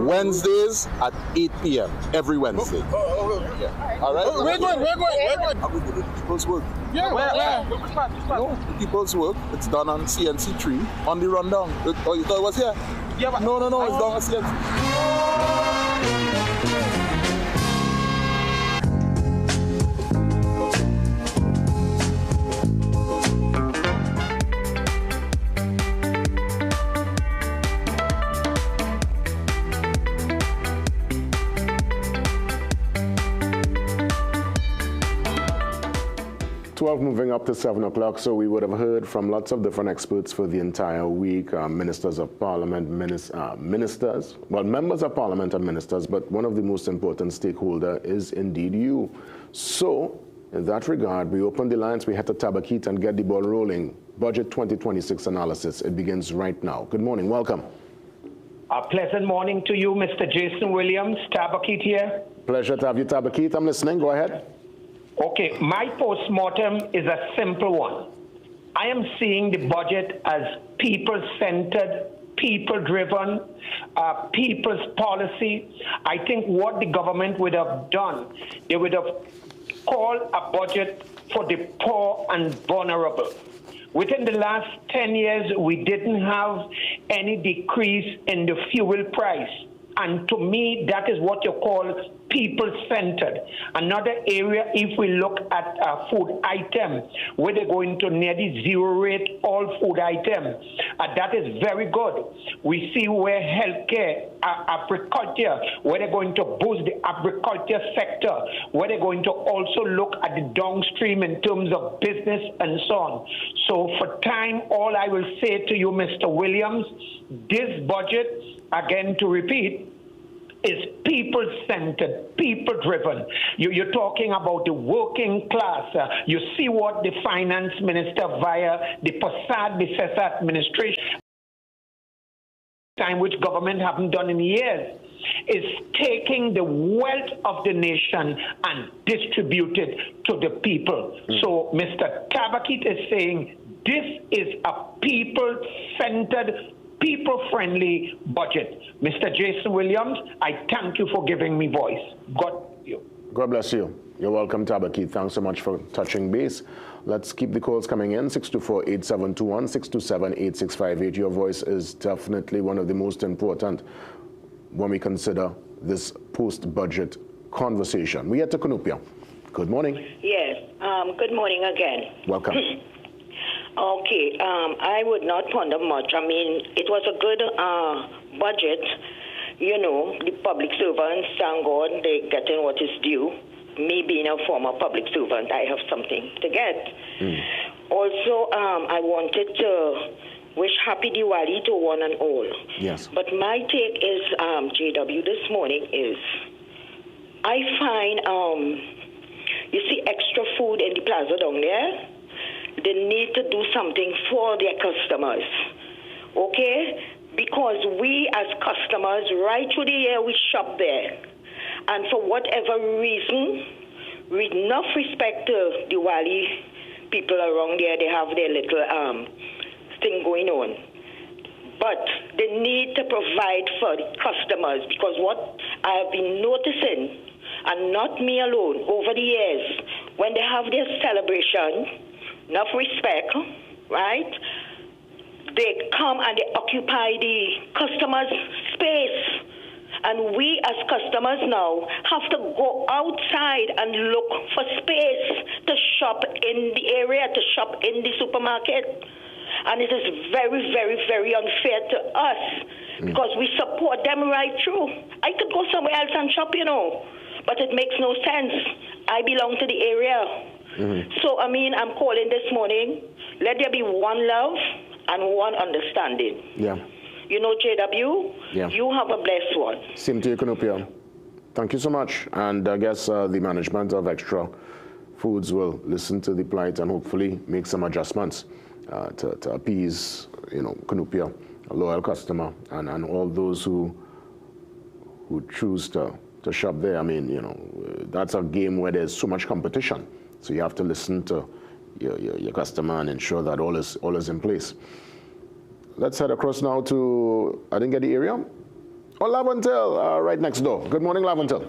Wednesdays at 8 p.m. every Wednesday. Yeah. All right? We're going. Are we doing people's work? Yeah, where? No, the people's work. It's done on CNC3 on the rundown. Oh, you thought it was here? Yeah, but no, it's done on CNC. 12 moving up to 7 o'clock, so we would have heard from lots of different experts for the entire week, ministers of parliament, members of parliament and ministers, but one of the most important stakeholder is indeed you. So, in that regard, we open the lines, we head to Tabakit and get the ball rolling. Budget 2026 analysis, it begins right now. Good morning, welcome. A pleasant morning to you, Mr. Jason Williams, Tabakit here. Pleasure to have you, Tabakit. I'm listening, go ahead. Okay, my post-mortem is a simple one. I am seeing the budget as people-centered, people-driven, people's policy. I think what the government would have done, they would have called a budget for the poor and vulnerable. Within the last 10 years, we didn't have any decrease in the fuel price. And to me, that is what you call people-centered. Another area, if we look at food items, where they're going to nearly zero rate all food items, that is very good. We see where healthcare, agriculture, where they're going to boost the agriculture sector, where they're going to also look at the downstream in terms of business and so on. So for time, all I will say to you, Mr. Williams, this budget, again to repeat, is people-centered, people-driven. You're talking about the working class. You see what the finance minister via the Posad-Bicessa administration, time which government haven't done in years, is taking the wealth of the nation and distribute it to the people. So Mr. Tabakit is saying this is a people-centered, people-friendly budget. Mr. Jason Williams, I thank you for giving me voice. God bless you. God bless you. You're welcome, Tabakit. Thanks so much for touching base. Let's keep the calls coming in. 624-8721, 627-8658. Your voice is definitely one of the most important when we consider this post-budget conversation. We head to Kunupia. Good morning. Yes. Good morning again. Welcome. Okay, I would not ponder much. I mean, it was a good budget. You know, the public servants, thank God, they're getting what is due. Me being a former public servant, I have something to get. Also, I wanted to wish Happy Diwali to one and all. Yes. But my take is, JW, this morning is, I find, you see extra food in the plaza down there, they need to do something for their customers, okay? Because we as customers, right through the year, we shop there. And for whatever reason, with enough respect to Diwali, people around there, they have their little thing going on. But they need to provide for the customers, because what I have been noticing, and not me alone, over the years, when they have their celebration, enough respect, right? They come and they occupy the customer's space. And we as customers now have to go outside and look for space to shop in the area, to shop in the supermarket. And it is very, very, very unfair to us because we support them right through. I could go somewhere else and shop, but it makes no sense. I belong to the area. So, I'm calling this morning, let there be one love and one understanding. Yeah. JW, you have a blessed one. Same to you, Canopia. Thank you so much. And I guess the management of Extra Foods will listen to the plight and hopefully make some adjustments to appease, Canopia, a loyal customer, and all those who choose to shop there. That's a game where there's so much competition. So you have to listen to your customer and ensure that all is in place. Let's head across now to, I didn't get the area. Laventille, right next door. Good morning, Laventille.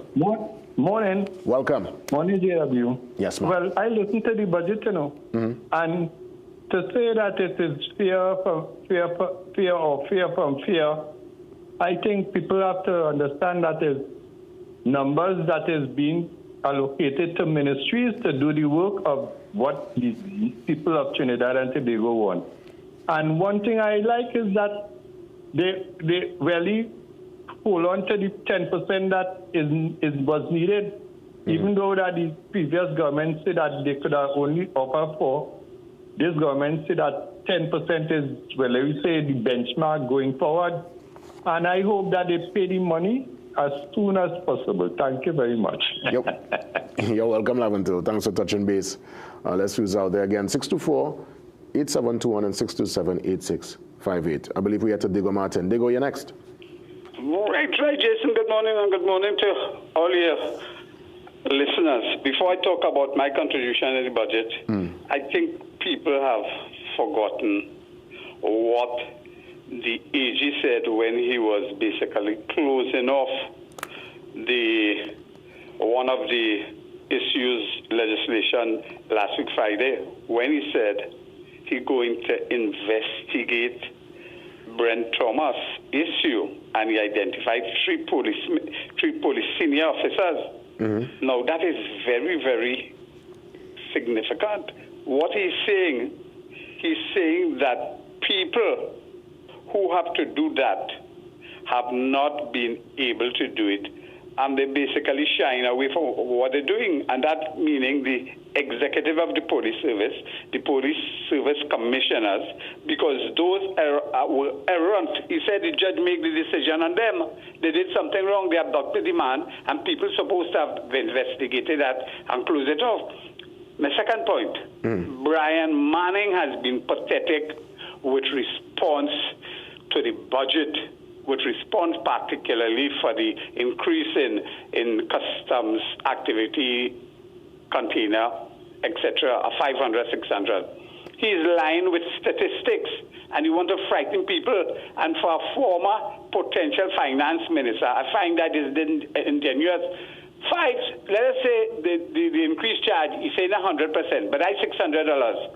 Morning. Welcome. Morning, JW. Yes, ma'am. Well, I listened to the budget, and to say that it is fear from fear, I think people have to understand that is numbers that is being allocated to ministries to do the work of what the people of Trinidad and Tobago want. And one thing I like is that they really hold on to the 10% that was needed, even though that the previous government said that they could have only offer 4. This government said that 10% is, let me say, the benchmark going forward. And I hope that they pay the money as soon as possible. Thank you very much. You're welcome, Laventille. Thanks for touching base. Let's use out there again. 624-8721 and 627-8658. I believe we had to Diego Martin. Diego, you're next. Right, Jason. Good morning, and good morning to all your listeners. Before I talk about my contribution in the budget, I think people have forgotten what the AG said when he was basically closing off one of the issues legislation last week Friday, when he said he's going to investigate Brent Thomas issue, and he identified three police senior officers. Now that is very, very significant. What he's saying that people who have to do that have not been able to do it, and they basically shying away from what they're doing, and that meaning the executive of the police service, the police service commissioners, because those were errant. He said the judge made the decision on them. They did something wrong. They abducted the man, and people supposed to have investigated that and closed it off. My second point, Brian Manning has been pathetic with response to the budget, with response particularly for the increase in customs activity, container, etc., 500, 600. He's lying with statistics, and he wants to frighten people. And for a former potential finance minister, I find that is ingenious. Let us say the increased charge, he's saying 100%, but that's $600.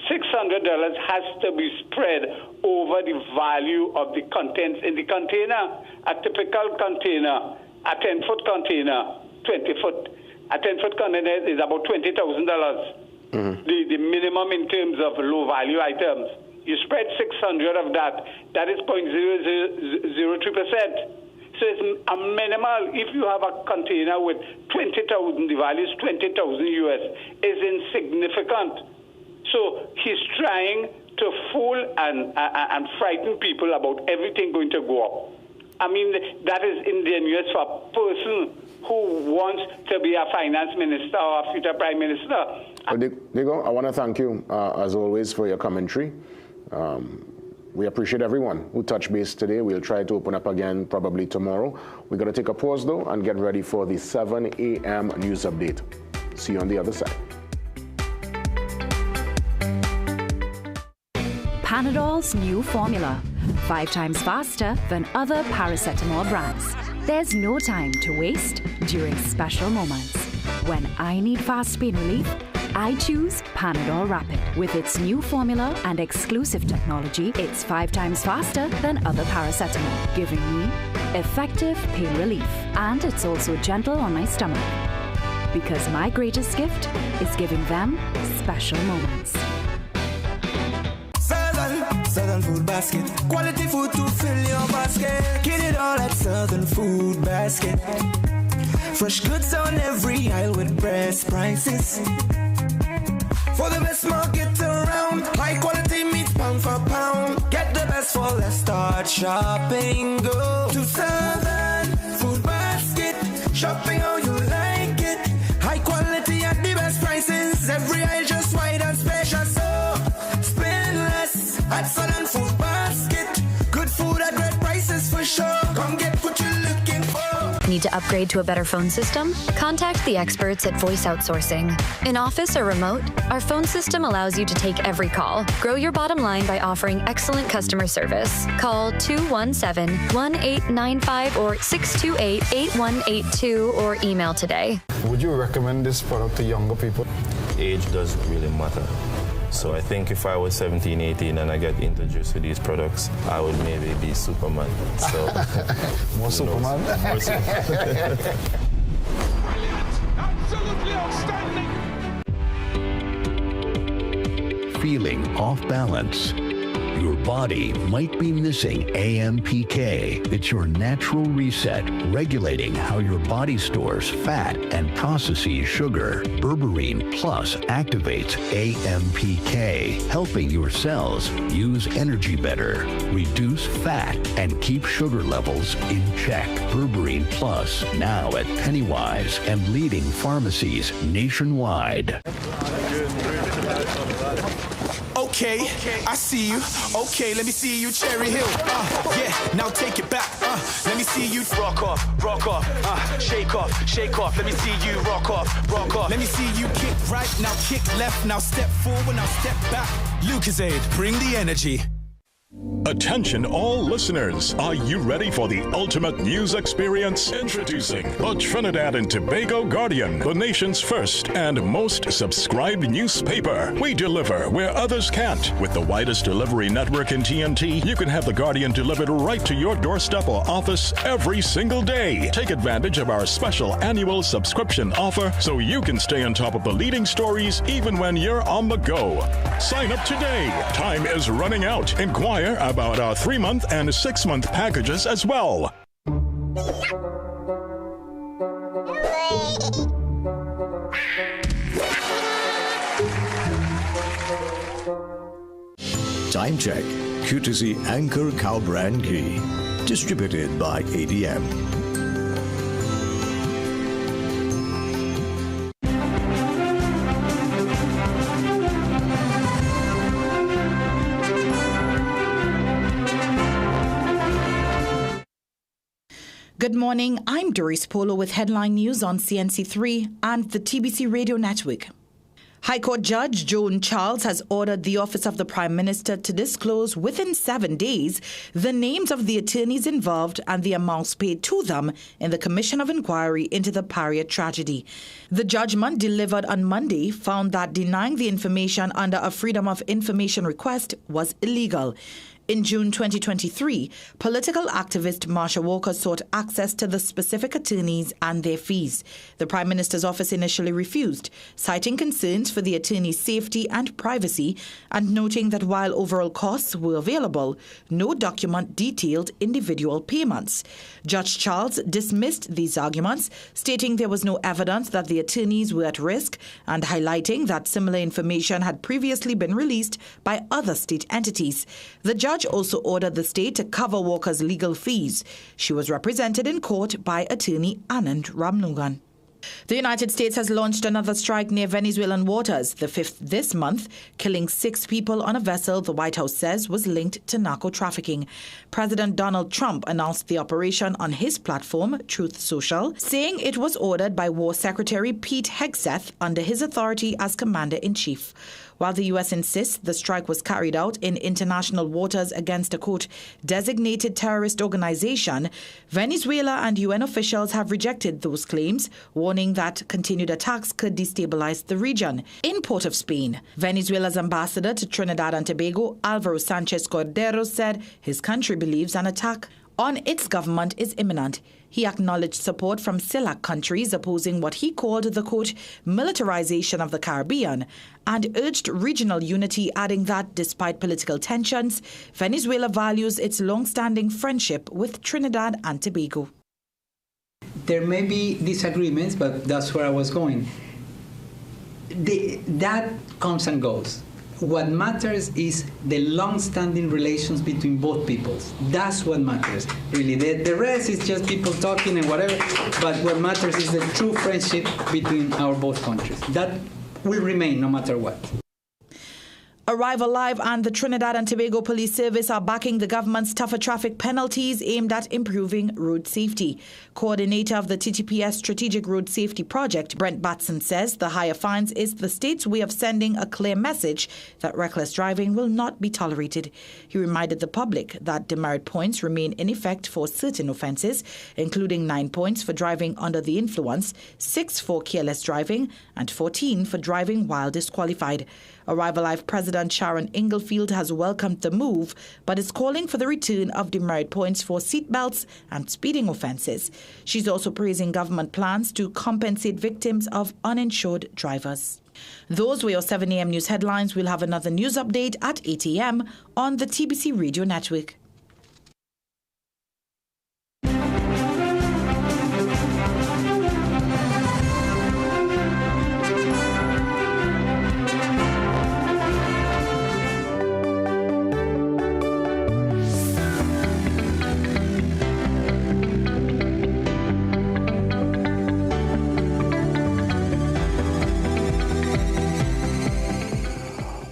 $600 has to be spread over the value of the contents in the container. A typical container, a 10-foot container, 20-foot. A 10-foot container is about $20,000. The minimum in terms of low-value items. You spread 600 of that. That is 0.003%. So it's a minimal. If you have a container with 20,000, the value is 20,000 US, is insignificant. So he's trying to fool and frighten people about everything going to go up. I mean, that is ingenuous for a person who wants to be a finance minister or a future prime minister. Well, Diego, I want to thank you, as always, for your commentary. We appreciate everyone who touched base today. We'll try to open up again probably tomorrow. We're going to take a pause, though, and get ready for the 7 a.m. news update. See you on the other side. Panadol's new formula, 5 times faster than other paracetamol brands. There's no time to waste during special moments. When I need fast pain relief, I choose Panadol Rapid. With its new formula and exclusive technology, it's 5 times faster than other paracetamol, giving me effective pain relief. And it's also gentle on my stomach. Because my greatest gift is giving them special moments. Southern Food Basket. Quality food to fill your basket. Get it all at Southern Food Basket. Fresh goods on every aisle with best prices. For the best market around. High quality meat pound for pound. Get the best for less. Start shopping. Go to Southern Food Basket. Shopping how you like it. High quality at the best prices. Every aisle just wide and special. So spend less at Southern Food Basket. Good food at great prices for sure. Come get what you're looking for. Need to upgrade to a better phone system? Contact the experts at Voice Outsourcing. In office or remote, our phone system allows you to take every call. Grow your bottom line by offering excellent customer service. Call 217-1895 or 628-8182 or email today. Would you recommend this product to younger people? Age doesn't really matter. So I think if I was 17, 18 and I get introduced to these products, I would maybe be Superman. So More Superman? More Superman. Absolutely outstanding. Feeling off balance? Your body might be missing AMPK. It's your natural reset, regulating how your body stores fat and processes sugar. Berberine Plus activates AMPK, helping your cells use energy better, reduce fat, and keep sugar levels in check. Berberine Plus, now at Pennywise and leading pharmacies nationwide. Okay, I see you. Okay, let me see you, Cherry Hill. Yeah, now take it back. Let me see you rock off, shake off, shake off. Let me see you rock off, rock off. Let me see you kick right, now kick left, now step forward, now step back. Lucozade, bring the energy. Attention all listeners, are you ready for the ultimate news experience? Introducing the Trinidad and Tobago Guardian, the nation's first and most subscribed newspaper. We deliver where others can't. With the widest delivery network in TNT, you can have the Guardian delivered right to your doorstep or office every single day. Take advantage of our special annual subscription offer so you can stay on top of the leading stories even when you're on the go. Sign up today. Time is running out. Inquire about our 3-month and 6-month packages as well. Time check. Courtesy Anchor Cow Brand Ghee. Distributed by ADM. Good morning, I'm Doris Polo with headline news on CNC3 and the TBC Radio Network. High Court Judge Joan Charles has ordered the Office of the Prime Minister to disclose within 7 days the names of the attorneys involved and the amounts paid to them in the Commission of Inquiry into the Paria tragedy. The judgment delivered on Monday found that denying the information under a Freedom of Information request was illegal. In June 2023, political activist Marsha Walker sought access to the specific attorneys and their fees. The Prime Minister's office initially refused, citing concerns for the attorney's safety and privacy and noting that while overall costs were available, no document detailed individual payments. Judge Charles dismissed these arguments, stating there was no evidence that the attorneys were at risk and highlighting that similar information had previously been released by other state entities. The judge also ordered the state to cover Walker's legal fees. She was represented in court by attorney Anand Ramnugan. The United States has launched another strike near Venezuelan waters, the fifth this month, killing 6 people on a vessel the White House says was linked to narco-trafficking. President Donald Trump announced the operation on his platform, Truth Social, saying it was ordered by War Secretary Pete Hegseth under his authority as Commander-in-Chief. While the U.S. insists the strike was carried out in international waters against a, quote, designated terrorist organization, Venezuela and UN officials have rejected those claims, warning that continued attacks could destabilize the region. In Port of Spain, Venezuela's ambassador to Trinidad and Tobago, Alvaro Sanchez Cordero, said his country believes an attack on its government is imminent. He acknowledged support from CELAC countries opposing what he called the, quote, militarization of the Caribbean, and urged regional unity, adding that despite political tensions, Venezuela values its long-standing friendship with Trinidad and Tobago. There may be disagreements, but that's where I was going. That comes and goes. What matters is the long-standing relations between both peoples. That's what matters, really. The rest is just people talking and whatever, but what matters is the true friendship between our both countries. That will remain no matter what. Arrive Alive and the Trinidad and Tobago Police Service are backing the government's tougher traffic penalties aimed at improving road safety. Coordinator of the TTPS Strategic Road Safety Project, Brent Batson, says the higher fines is the state's way of sending a clear message that reckless driving will not be tolerated. He reminded the public that demerit points remain in effect for certain offences, including 9 points for driving under the influence, 6 for careless driving, and 14 for driving while disqualified. Arrive Alive President Sharon Inglefield has welcomed the move, but is calling for the return of demerit points for seatbelts and speeding offences. She's also praising government plans to compensate victims of uninsured drivers. Those were your 7 a.m. news headlines. We'll have another news update at 8 a.m. on the TBC Radio Network.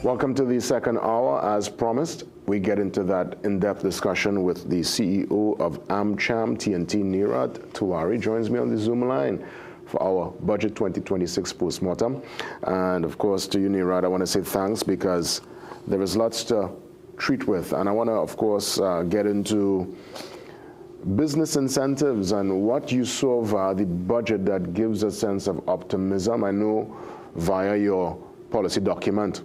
Welcome to the second hour. As promised, we get into that in-depth discussion with the CEO of AmCham, TNT, Neeraj Tiwari, joins me on the Zoom line for our Budget 2026 postmortem. And of course, to you, Neeraj, I want to say thanks because there is lots to treat with. And I want to, of course, get into business incentives and what you saw via the budget that gives a sense of optimism. I know via your policy document,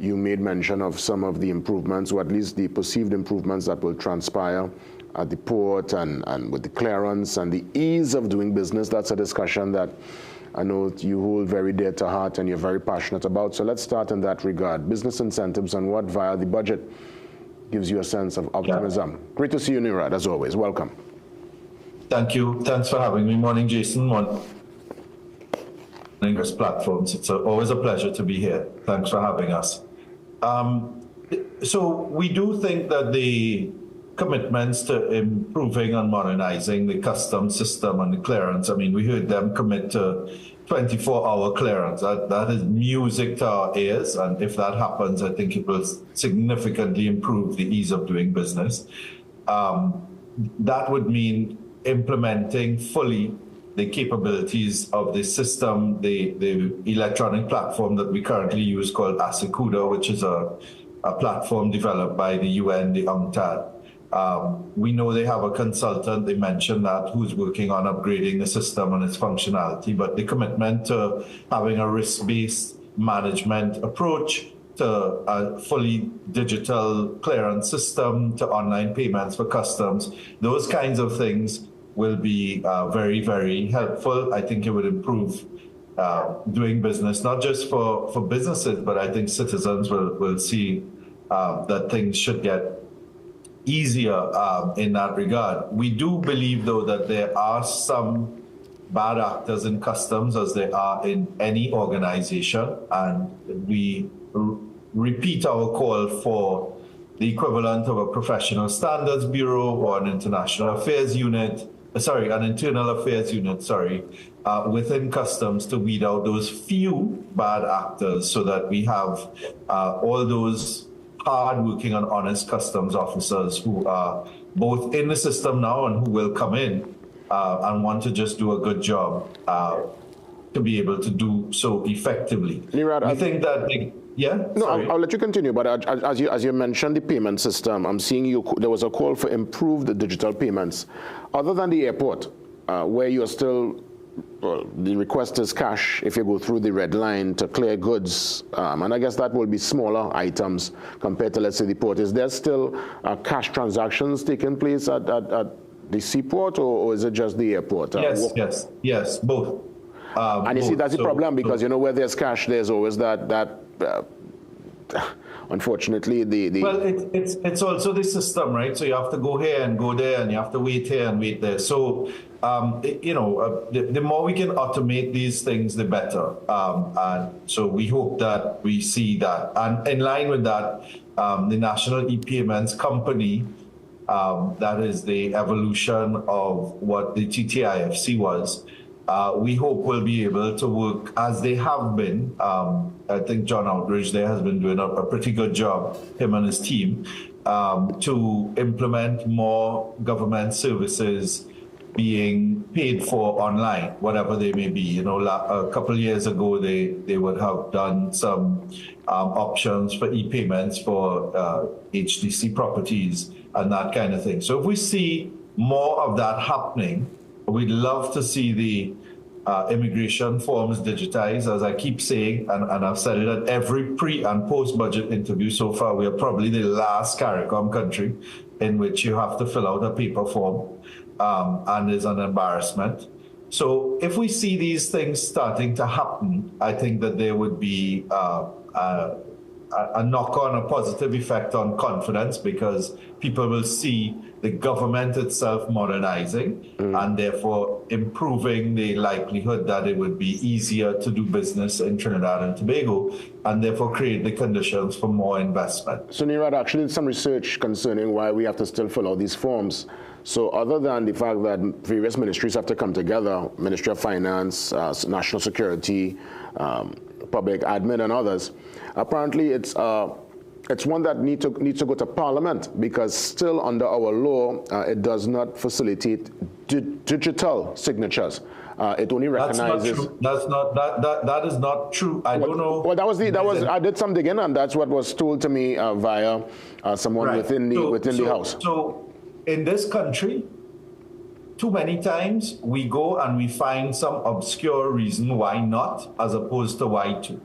you made mention of some of the improvements, or at least the perceived improvements that will transpire at the port and with the clearance and the ease of doing business. That's a discussion that I know you hold very dear to heart and you're very passionate about. So let's start in that regard. Business incentives and what via the budget gives you a sense of optimism. Yeah. Great to see you, Neeraj, as always. Welcome. Thank you. Thanks for having me. Morning, Jason. Morning, platforms. It's always a pleasure to be here. Thanks for having us. So we do think that the commitments to improving and modernizing the customs system and the clearance, I mean, we heard them commit to 24-hour clearance. That is music to our ears. And if that happens, I think it will significantly improve the ease of doing business. That would mean implementing fully the capabilities of the system, the electronic platform that we currently use called ASECUDA, which is a platform developed by the UN, the UNCTAD. We know they have a consultant, they mentioned that, who's working on upgrading the system and its functionality, but the commitment to having a risk-based management approach to a fully digital clearance system, to online payments for customs. Those kinds of things will be very, very helpful. I think it would improve doing business, not just for businesses, but I think citizens will see that things should get easier in that regard. We do believe, though, that there are some bad actors in customs, as there are in any organization, and we repeat our call for the equivalent of a professional standards bureau or an international affairs unit, an internal affairs unit, within customs to weed out those few bad actors so that we have all those hard-working and honest customs officers who are both in the system now and who will come in and want to just do a good job to be able to do so effectively. Nirad, I think that I'll let you continue, but as you mentioned the payment system, I'm seeing there was a call for improved digital payments. Other than the airport, where you're still, the request is cash if you go through the red line to clear goods, and I guess that will be smaller items compared to, let's say, the port. Is there still cash transactions taking place at the seaport, or is it just the airport? Yes, both. And you see, that's the problem, because where there's cash, there's always that unfortunately, well, it's also the system, right? So you have to go here and go there, and you have to wait here and wait there. So the more we can automate these things, the better. And so we hope that we see that. And in line with that, the National E-Payments Company, that is the evolution of what the TTIFC was, we hope we'll be able to work as they have been. I think John Outridge there has been doing a pretty good job, him and his team, to implement more government services being paid for online, whatever they may be. A couple of years ago, they would have done some options for e-payments for HDC properties and that kind of thing. So if we see more of that happening, we'd love to see the immigration forms digitized, as I keep saying, and I've said it at every pre- and post-budget interview so far. We are probably the last CARICOM country in which you have to fill out a paper form, and is an embarrassment. So if we see these things starting to happen, I think that there would be a knock-on, a positive effect on confidence, because people will see the government itself modernizing and therefore improving the likelihood that it would be easier to do business in Trinidad and Tobago, and therefore create the conditions for more investment. So Nirad actually did some research concerning why we have to still fill out these forms. So other than the fact that various ministries have to come together, Ministry of Finance, National Security, Public Admin and others, apparently it's one that needs to go to Parliament, because still under our law, it does not facilitate digital signatures. It only recognizes. That is not true. I don't know. Well, I did some digging, and that's what was told to me via someone within the House. So in this country, too many times we go and we find some obscure reason why not, as opposed to why to.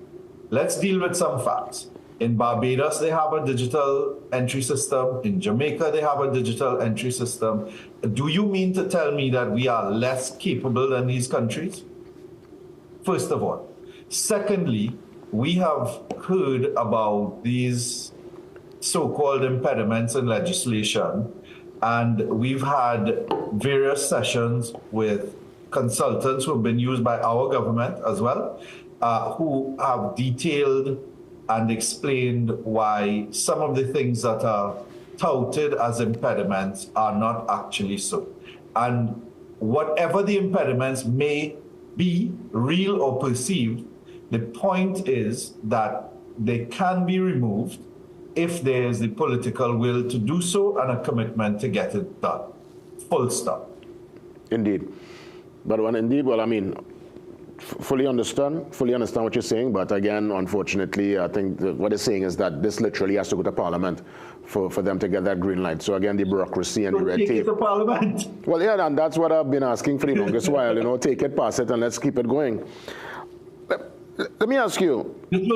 Let's deal with some facts. In Barbados, they have a digital entry system. In Jamaica, they have a digital entry system. Do you mean to tell me that we are less capable than these countries? First of all. Secondly, we have heard about these so-called impediments in legislation, and we've had various sessions with consultants who have been used by our government as well, who have detailed and explained why some of the things that are touted as impediments are not actually so. And whatever the impediments may be, real or perceived, the point is that they can be removed if there is the political will to do so and a commitment to get it done. Full stop. Indeed. But I mean, fully understand what you're saying, but again, unfortunately, I think what they're saying is that this literally has to go to Parliament for them to get that green light. So again, the bureaucracy and the red tape. Take it to Parliament. Well, yeah, and that's what I've been asking for the longest while. Take it, pass it, and let's keep it going. Let me ask you. This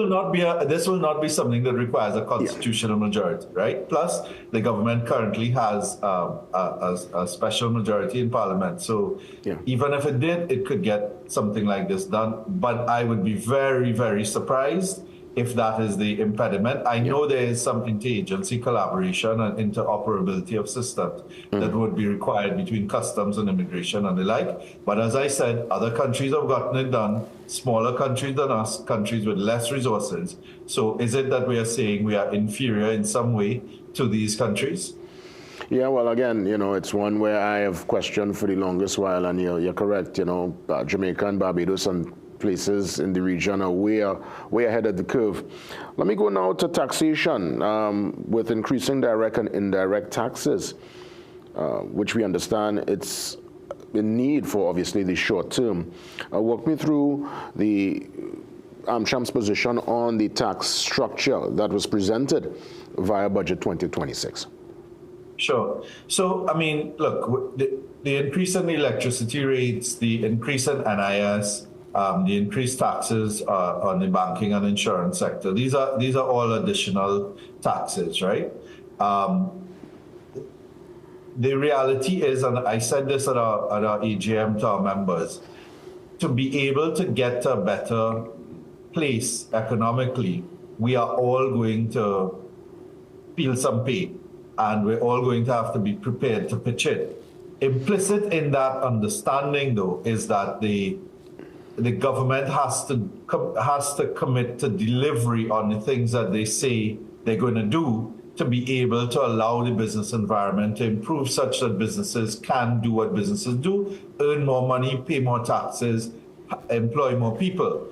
will not be something that requires a constitutional majority, right? Plus, the government currently has a special majority in Parliament. So even if it did, it could get something like this done. But I would be very, very surprised if that is the impediment. I know there is some interagency collaboration and interoperability of systems that would be required between customs and immigration and the like. But as I said, other countries have gotten it done, smaller countries than us, countries with less resources. So is it that we are saying we are inferior in some way to these countries? Yeah, well, again, it's one where I have questioned for the longest while, and you're correct. Jamaica and Barbados and places in the region are way ahead of the curve. Let me go now to taxation. With increasing direct and indirect taxes, which we understand it's in need for, obviously, the short term. Walk me through the AmCham's position on the tax structure that was presented via Budget 2026. Sure. So, I mean, look, the increase in the electricity rates, the increase in NIS, the increased taxes on the banking and insurance sector. These are all additional taxes, right? The reality is, and I said this at our AGM to our members, to be able to get to a better place economically, we are all going to feel some pain, and we're all going to have to be prepared to pitch it. Implicit in that understanding, though, is that the government has to commit to delivery on the things that they say they're going to do to be able to allow the business environment to improve such that businesses can do what businesses do, earn more money, pay more taxes, employ more people.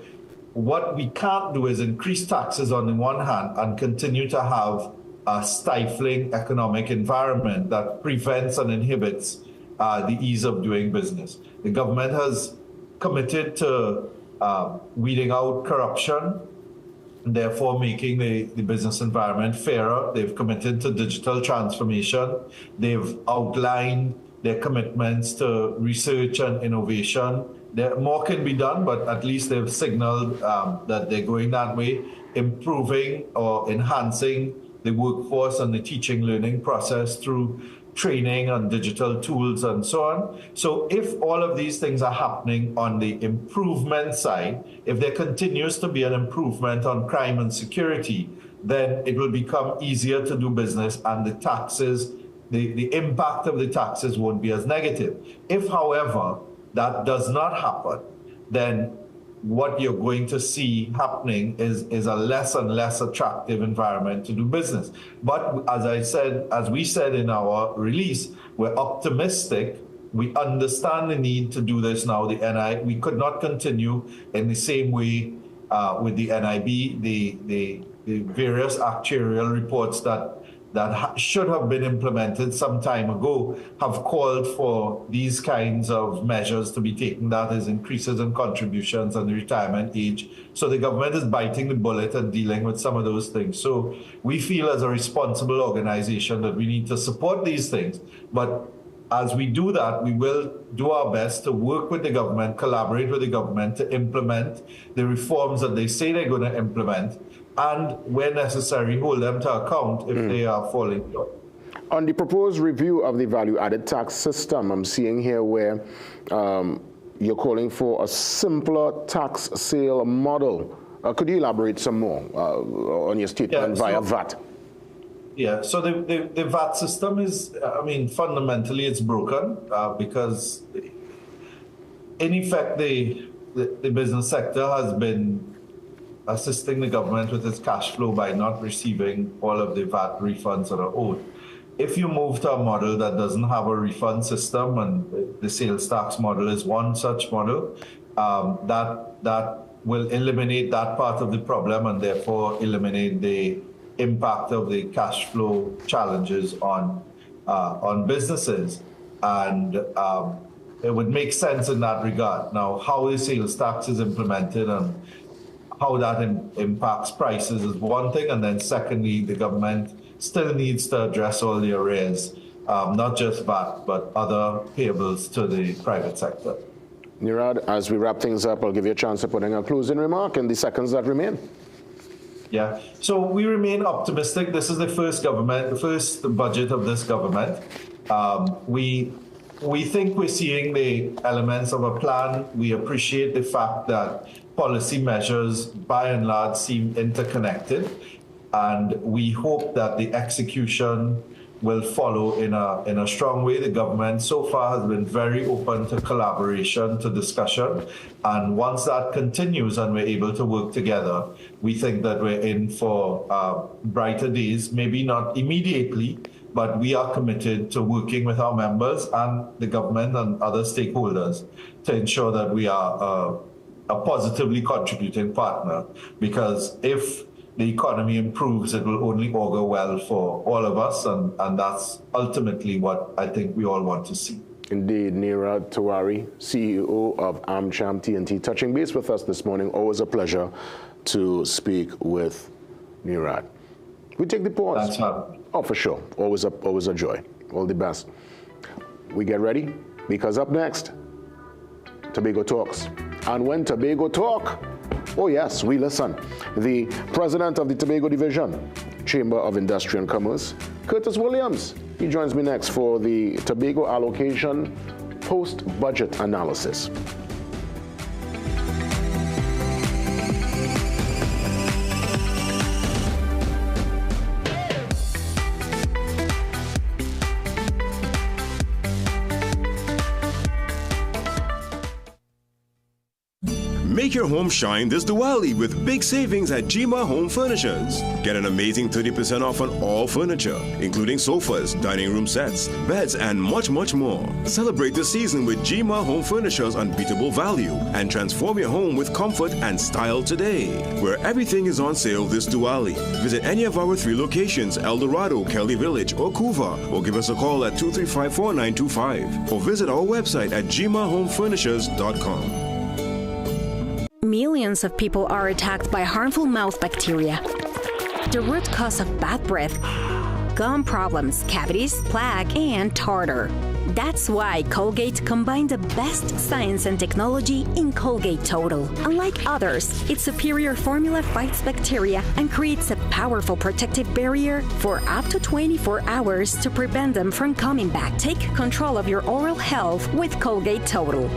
What we can't do is increase taxes on the one hand and continue to have a stifling economic environment that prevents and inhibits the ease of doing business. The government has committed to weeding out corruption, therefore making the business environment fairer. They've committed to digital transformation. They've outlined their commitments to research and innovation. More can be done, but at least they've signaled that they're going that way, improving or enhancing the workforce and the teaching learning process through training and digital tools and so on. So if all of these things are happening on the improvement side, if there continues to be an improvement on crime and security, then it will become easier to do business, and the taxes, the impact of the taxes won't be as negative. If, however, that does not happen, then what you're going to see happening is a less and less attractive environment to do business. But as we said in our release, we're optimistic. We understand the need to do this now. We could not continue in the same way with the NIB. The various actuarial reports that should have been implemented some time ago have called for these kinds of measures to be taken, that is, increases in contributions and the retirement age. So the government is biting the bullet and dealing with some of those things. So we feel as a responsible organization that we need to support these things. But as we do that, we will do our best to work with the government, collaborate with the government to implement the reforms that they say they're going to implement, and where necessary, hold them to account if they are falling short. On the proposed review of the value-added tax system, I'm seeing here where you're calling for a simpler tax sale model. Could you elaborate some more on your statement via VAT? Yeah, so the VAT system is, fundamentally it's broken because in effect the business sector has been assisting the government with its cash flow by not receiving all of the VAT refunds that are owed. If you move to a model that doesn't have a refund system, and the sales tax model is one such model, that will eliminate that part of the problem and therefore eliminate the impact of the cash flow challenges on businesses. And it would make sense in that regard. Now, how the sales tax is implemented and how that impacts prices is one thing, and then secondly, the government still needs to address all the arrears, not just VAT, but other payables to the private sector. Nirad, as we wrap things up, I'll give you a chance to put in a closing remark in the seconds that remain. Yeah, so we remain optimistic. This is the first budget of this government. We think we're seeing the elements of a plan. We appreciate the fact that policy measures, by and large, seem interconnected, and we hope that the execution will follow in a strong way. The government so far has been very open to collaboration, to discussion, and once that continues and we're able to work together, we think that we're in for brighter days, maybe not immediately, but we are committed to working with our members and the government and other stakeholders to ensure that we are a positively contributing partner, because if the economy improves, it will only augur well for all of us, and that's ultimately what I think we all want to see. Indeed, Nirad Tiwari, CEO of AmCham TNT, touching base with us this morning. Always a pleasure to speak with Nirad. We take the pause. That's right. Oh, for sure. Always a joy. All the best. We get ready, because up next, Tobago Talks. And when Tobago talk, oh yes, we listen. The president of the Tobago Division, Chamber of Industry and Commerce, Curtis Williams. He joins me next for the Tobago allocation post-budget analysis. Make your home shine this Diwali with big savings at Jima Home Furnishers. Get an amazing 30% off on all furniture, including sofas, dining room sets, beds, and much, much more. Celebrate the season with Jima Home Furnishers' unbeatable value and transform your home with comfort and style today. Where everything is on sale this Diwali. Visit any of our 3 locations, El Dorado, Kelly Village, or Couva, or give us a call at 235-4925, or visit our website at jimahomefurnishers.com. Millions of people are attacked by harmful mouth bacteria. The root cause of bad breath, gum problems, cavities, plaque, and tartar. That's why Colgate combined the best science and technology in Colgate Total. Unlike others, its superior formula fights bacteria and creates a powerful protective barrier for up to 24 hours to prevent them from coming back. Take control of your oral health with Colgate Total.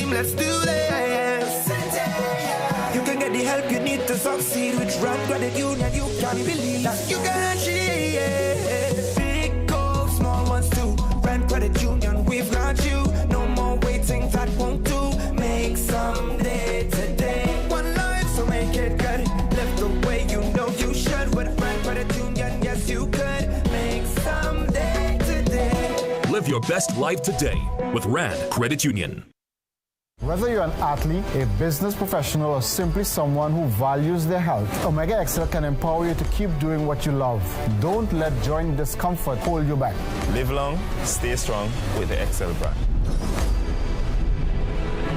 Let's do this. You can get the help you need to succeed with Rand Credit Union. You can believe that you can achieve. Big goals, small ones too. Rand Credit Union, we've got you. No more waiting, that won't do. Make someday today. One life, so make it good. Live the way you know you should. With Rand Credit Union, yes you could. Make someday today. Live your best life today with Rand Credit Union. Whether you're an athlete, a business professional, or simply someone who values their health, Omega Excel can empower you to keep doing what you love. Don't let joint discomfort hold you back. Live long, stay strong with the Excel brand.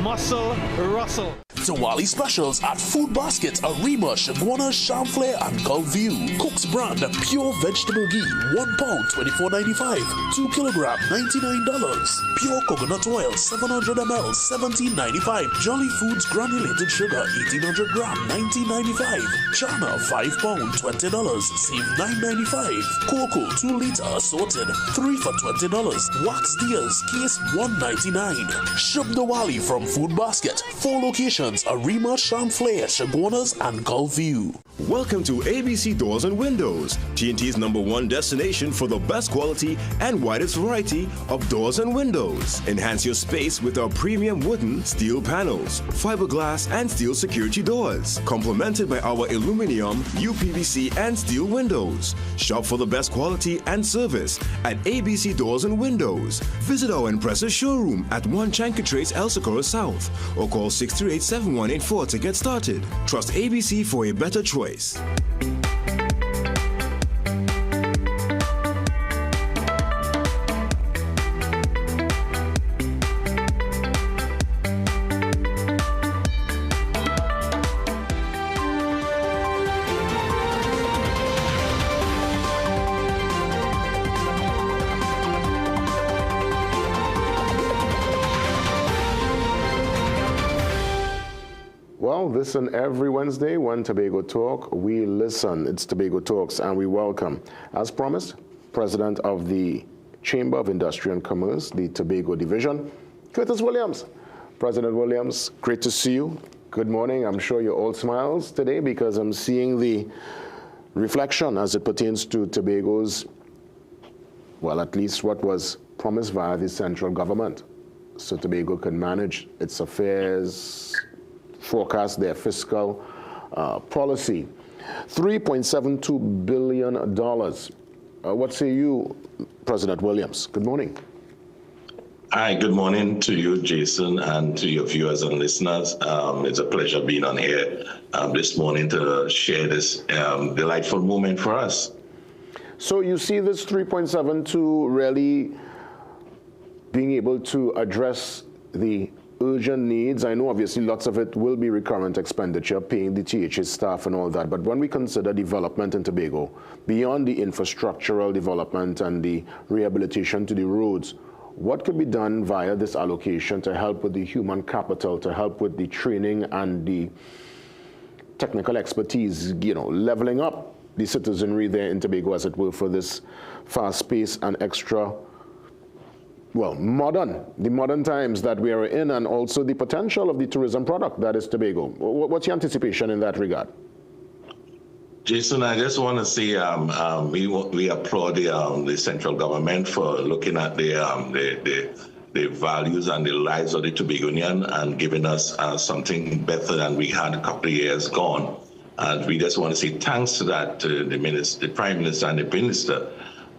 Muscle Russell. Diwali specials at Food Basket, Arima, Shaguana, Chamflair, and Gulview. Cook's brand, pure vegetable ghee, 1 pound, $24.95. 2 kilogram, $99. Pure coconut oil, 700 ml, $17.95. Jolly Foods granulated sugar, 1800 gram, $19.95. Chana, 5 pound, $20, save $9.95. Cocoa, 2 liter assorted, 3 for $20. Wax deals, case $1.99. Shop Diwali from Food Basket. 4 locations, Arima, Chamflair, Shaguanas, and Gulview. Welcome to ABC Doors and Windows, TNT's #1 destination for the best quality and widest variety of doors and windows. Enhance your space with our premium wooden, steel panels, fiberglass, and steel security doors, complemented by our aluminum, UPVC, and steel windows. Shop for the best quality and service at ABC Doors and Windows. Visit our impressive showroom at 1 Chancatrace, El Socorro South, or call 638-7184 to get started. Trust ABC for a better choice. this and every Wednesday, when Tobago Talk, we listen. It's Tobago Talks, and we welcome, as promised, President of the Chamber of Industry and Commerce, the Tobago Division, Curtis Williams. President Williams, great to see you. Good morning. I'm sure you're all smiles today because I'm seeing the reflection as it pertains to Tobago's, well, at least what was promised via the central government. So Tobago can manage its affairs, forecast their fiscal policy. $3.72 billion. What say you, President Williams? Good morning. Hi, good morning to you, Jason, and to your viewers and listeners. It's a pleasure being on here this morning to share this delightful moment for us. So you see this 3.72 really being able to address the urgent needs? I know obviously lots of it will be recurrent expenditure, paying the THA staff and all that, but when we consider development in Tobago, beyond the infrastructural development and the rehabilitation to the roads, what could be done via this allocation to help with the human capital, to help with the training and the technical expertise, leveling up the citizenry there in Tobago, as it were, for this fast-paced and extra, the modern times that we are in, and also the potential of the tourism product that is Tobago. What's your anticipation in that regard? Jason, I just want to say we applaud the central government for looking at the values and the lives of the Tobagonian and giving us something better than we had a couple of years gone. And we just want to say thanks to that, the Prime Minister and the Minister.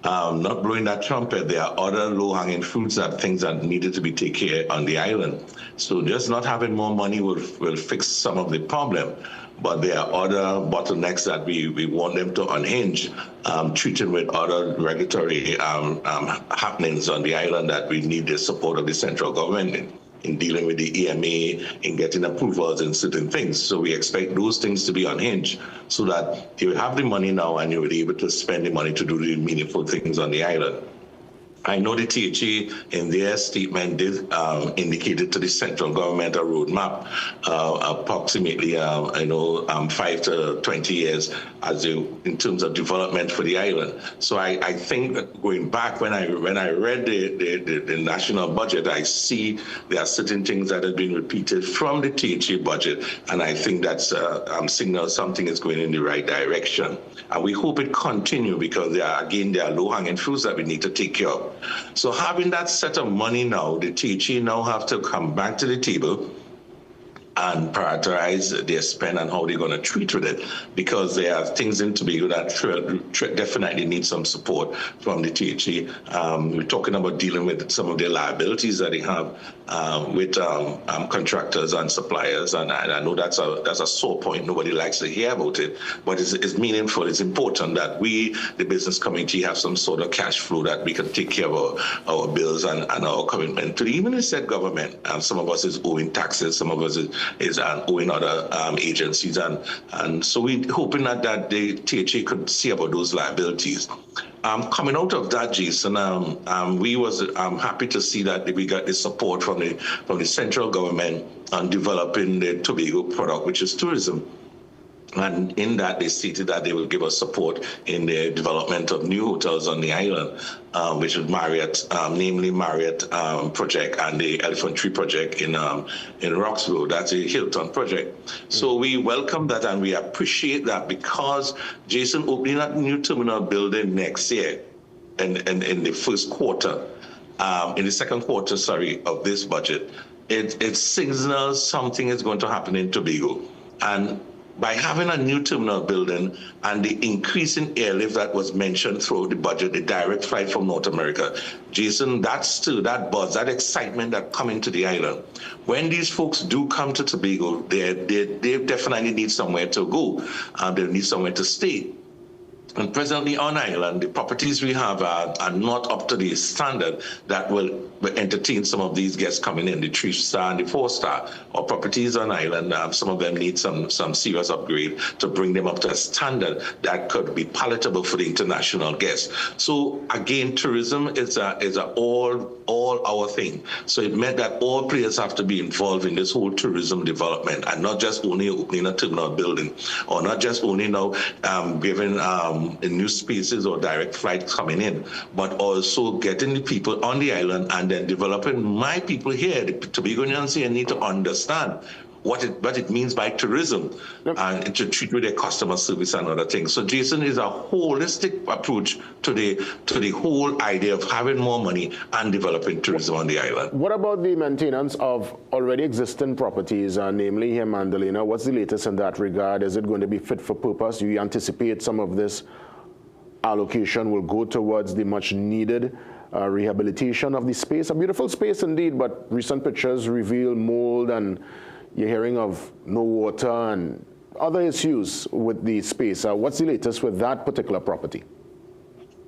Not blowing that trumpet, there are other low-hanging fruits, that things that needed to be taken care on the island. So just not having more money will fix some of the problem. But there are other bottlenecks that we want them to unhinge, treating with other regulatory happenings on the island that we need the support of the central government in dealing with the EMA, in getting approvals and certain things. So we expect those things to be unhinged so that you will have the money now and you will be able to spend the money to do the meaningful things on the island. I know the THA in their statement did indicated to the central government a roadmap, approximately 5 to 20 years in terms of development for the island. So I think that going back when I read the national budget, I see there are certain things that have been repeated from the THA budget, and I think that's signal something is going in the right direction. And we hope it continue because there are low-hanging fruits that we need to take care of. So having that set of money now, the THA now have to come back to the table and prioritize their spend and how they're going to treat with it, because there are things in Tobago that definitely need some support from the THA. We're talking about dealing with some of the liabilities that they have with contractors and suppliers, and I know that's a sore point. Nobody likes to hear about it, but it's meaningful. It's important that we, the business community, have some sort of cash flow that we can take care of our bills and our commitment to even the said government. Some of us is owing taxes, some of us is owing other agencies, and so we're hoping that the THA could see about those liabilities. Coming out of that, Jason, we was happy to see that we got the support from the central government on developing the Tobago product, which is tourism. And in that, they stated that they will give us support in the development of new hotels on the island, which is Marriott, namely Marriott project and the Elephant Tree project in Roxborough. That's a Hilton project. So we welcome that and we appreciate that, because Jason, opening that new terminal building next year, in the first quarter, in the second quarter, of this budget, it signals something is going to happen in Tobago. And by having a new terminal building and the increase in airlift that was mentioned throughout the budget, the direct flight from North America, Jason, that's still that buzz, that excitement that coming to the island. When these folks do come to Tobago, they definitely need somewhere to go. They need somewhere to stay. And presently on island, the properties we have are not up to the standard that will entertain some of these guests coming in, the 3-star and the 4-star. Our properties on island, some of them need some serious upgrade to bring them up to a standard that could be palatable for the international guests. So again, tourism is a all our thing. So it meant that all players have to be involved in this whole tourism development, and not just only opening a terminal building, or not just only now giving new spaces or direct flights coming in, but also getting the people on the island and then developing my people here. The Tobagonians here need to understand what it means by tourism and to treat with their customer service and other things. So Jason, is a holistic approach to the whole idea of having more money and developing tourism on the island. What about the maintenance of already existing properties, namely here Mandalena? What's the latest in that regard? Is it going to be fit for purpose? Do you anticipate some of this allocation will go towards the much needed rehabilitation of the space? A beautiful space indeed, but recent pictures reveal mold, and you're hearing of no water and other issues with the space. What's the latest with that particular property?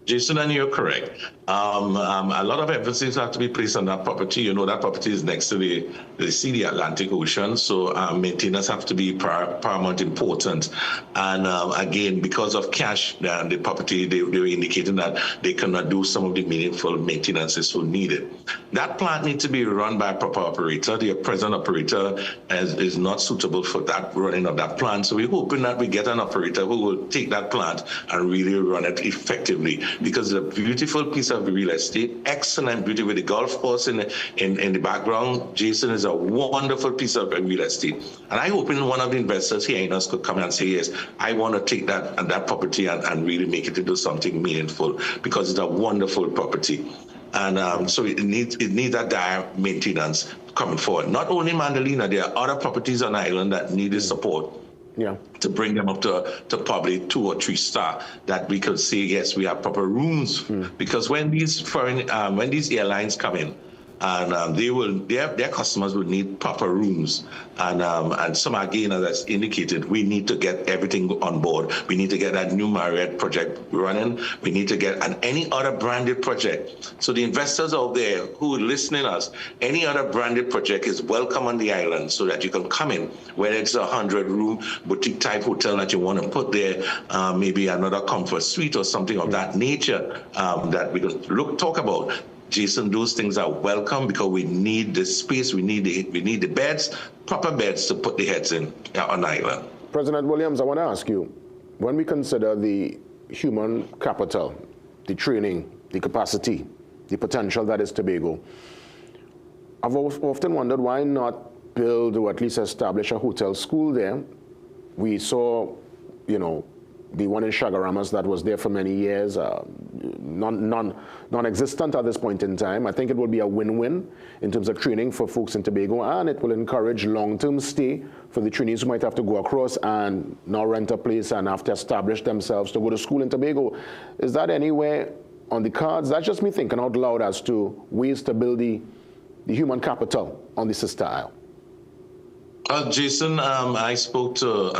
Jason, and you're correct. A lot of emphasis have to be placed on that property. You know, that property is next to the Atlantic Ocean, so maintenance have to be paramount important. And again, because of cash, the property, they were indicating that they cannot do some of the meaningful maintenances so needed. That plant needs to be run by a proper operator. The present operator is not suitable for that running of that plant. So we're hoping that we get an operator who will take that plant and really run it effectively, because it's a beautiful piece of real estate, excellent beauty with the golf course in the background. Jason, is a wonderful piece of real estate. And I hope one of the investors here in us could come and say, yes, I want to take that property and really make it into something meaningful, because it's a wonderful property. And so it needs that dire maintenance coming forward. Not only Mandalena, there are other properties on the island that need the support. Yeah, to bring them up to probably 2 or 3 star, that we could say, yes, we have proper rooms. Because when these airlines come in, and their customers will need proper rooms, and some, again, as I indicated, we need to get everything on board. We need to get that new Marriott project running. We need to get any other branded project. So the investors out there who are listening to us, any other branded project is welcome on the island, so that you can come in, whether it's a 100-room boutique type hotel that you want to put there, maybe another comfort suite or something of that nature that we can talk about. Jason, those things are welcome, because we need the space, we need the beds, proper beds to put the heads in on island. President Williams, I want to ask you, when we consider the human capital, the training, the capacity, the potential that is Tobago, I've often wondered why not build or at least establish a hotel school there. We saw, the one in Chagaramas that was there for many years, non-existent at this point in time. I think it will be a win-win in terms of training for folks in Tobago, and it will encourage long-term stay for the trainees who might have to go across and now rent a place and have to establish themselves to go to school in Tobago. Is that anywhere on the cards? That's just me thinking out loud as to ways to build the human capital on the sister isle. Jason, I spoke to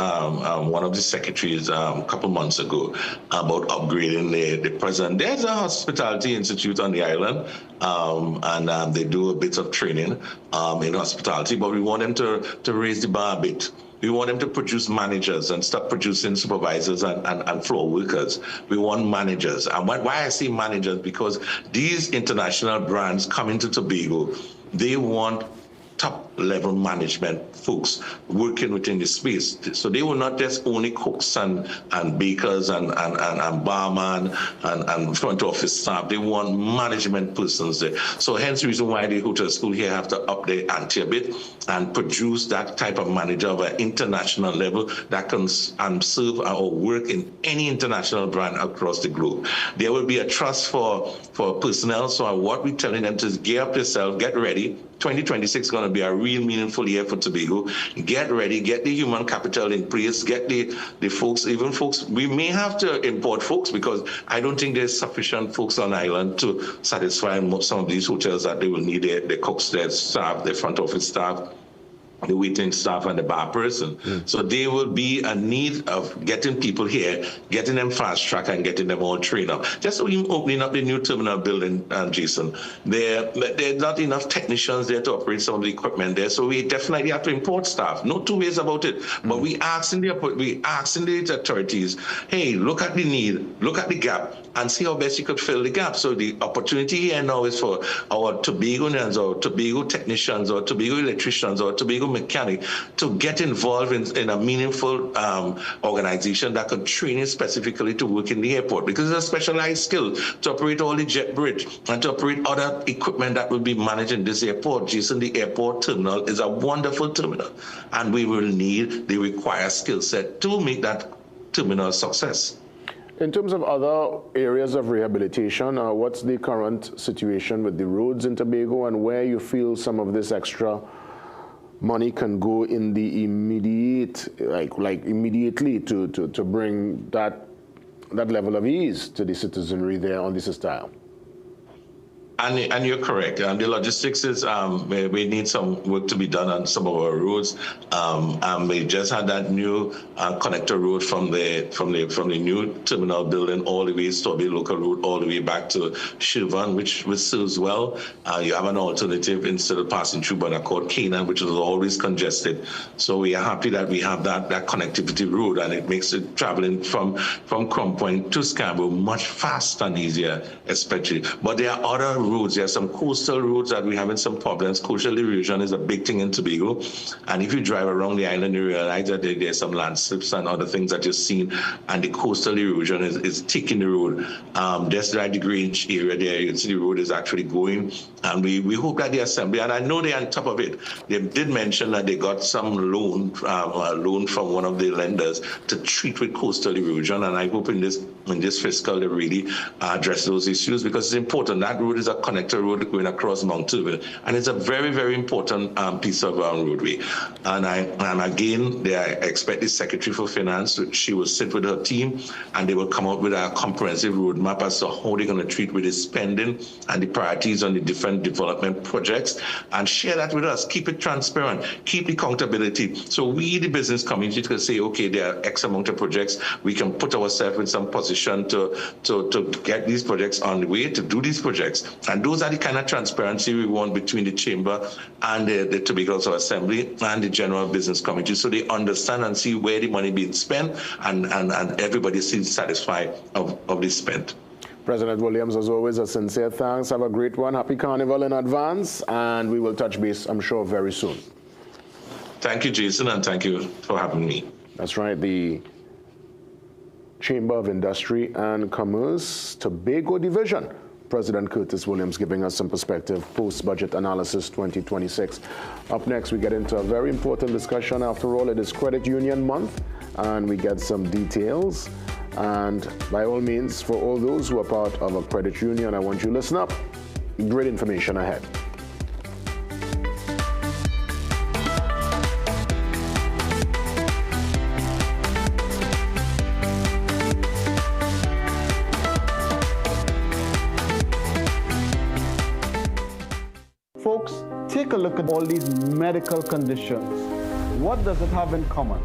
one of the secretaries a couple months ago about upgrading the present. There's a hospitality institute on the island, and they do a bit of training in hospitality, but we want them to raise the bar a bit. We want them to produce managers and stop producing supervisors and floor workers. We want managers. And why I say managers, because these international brands come into Tobago, they want top-level management folks working within the space. So they will not just only cooks and bakers and barman and front office staff. They want management persons there. So hence the reason why the hotel school here have to up their ante a bit and produce that type of manager of an international level that can serve or work in any international brand across the globe. There will be a trust for personnel. So what we're telling them is gear up yourself, get ready. 2026 is going to be a real meaningful year for Tobago. Get ready, get the human capital in place, get the folks, even folks. We may have to import folks, because I don't think there's sufficient folks on island to satisfy some of these hotels that they will need their cooks, their staff, their front office staff. the waiting staff and the bar person. So there will be a need of getting people here, getting them fast track and getting them all trained up. Just opening up the new terminal building, Jason, there's not enough technicians there to operate some of the equipment there. So we definitely have to import staff. No two ways about it. But we asking the authorities, hey, look at the need, look at the gap, and see how best you could fill the gap. So the opportunity here now is for our Tobagonians or Tobago technicians or Tobago electricians or Tobago mechanic to get involved in a meaningful organization that could train you specifically to work in the airport, because it's a specialized skill to operate all the jet bridge and to operate other equipment that will be managed in this airport. Jason, the airport terminal is a wonderful terminal, and we will need the required skill set to make that terminal a success. In terms of other areas of rehabilitation, what's the current situation with the roads in Tobago, and where you feel some of this extra money can go in the immediate, like immediately to bring that level of ease to the citizenry there on this style? And you're correct. The logistics is we need some work to be done on some of our roads. We just had that new connector road from the new terminal building all the way to the local road all the way back to Shirvan, which serves well. You have an alternative instead of passing through Banner called Canaan, which is always congested. So we are happy that we have that connectivity road, and it makes it traveling from Crum Point to Scarborough much faster and easier, especially. But there are other roads. There are some coastal roads that we're having some problems. Coastal erosion is a big thing in Tobago. And if you drive around the island, you realize that there's some landslips and other things that you've seen. And the coastal erosion is taking the road. Just like the Grange area there, you can see the road is actually going. And we hope that the assembly, and I know they're on top of it, they did mention that they got some loan from one of the lenders to treat with coastal erosion. And I hope in this fiscal they really address those issues, because it's important. That road is a connector road going across Mount Turville, and it's a very, very important piece of roadway. And again, I expect the Secretary for Finance, she will sit with her team, and they will come out with a comprehensive roadmap as to how they're going to treat with the spending and the priorities on the different development projects, and share that with us. Keep it transparent, keep accountability. So we, the business community, can say, okay, there are X amount of projects. We can put ourselves in some position to get these projects on the way, to do these projects. And those are the kind of transparency we want between the chamber and the Tobago Assembly and the general business community, so they understand and see where the money being spent, and everybody seems satisfied of the spent. President Williams, as always, a sincere thanks. Have a great one. Happy Carnival in advance, and we will touch base, I'm sure, very soon. Thank you, Jason, and thank you for having me. That's right. The Chamber of Industry and Commerce, Tobago Division. President Curtis Williams giving us some perspective, post-budget analysis 2026. Up next, we get into a very important discussion. After all, it is Credit Union Month, and we get some details. And by all means, for all those who are part of a credit union, I want you to listen up. Great information ahead. Folks, take a look at all these medical conditions. What does it have in common?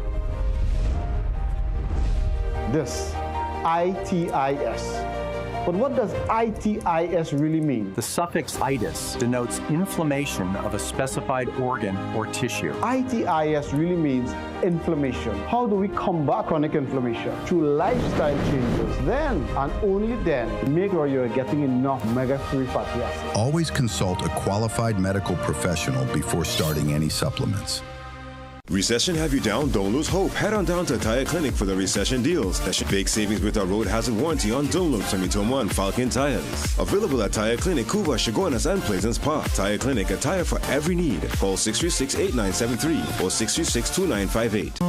This, ITIS. But what does ITIS really mean? The suffix itis denotes inflammation of a specified organ or tissue. ITIS really means inflammation. How do we combat chronic inflammation? Through lifestyle changes. Then, and only then, make sure you're getting enough omega-3 fatty acids. Always consult a qualified medical professional before starting any supplements. Recession have you down? Don't lose hope. Head on down to Tire Clinic for the recession deals. Big savings with our road hazard warranty on Dunlop 2021 Falcon tires. Available at Tire Clinic, Cuba, Chaguanas, and Pleasant Park. Tire Clinic, a tire for every need. Call 636-8973 or 636-2958.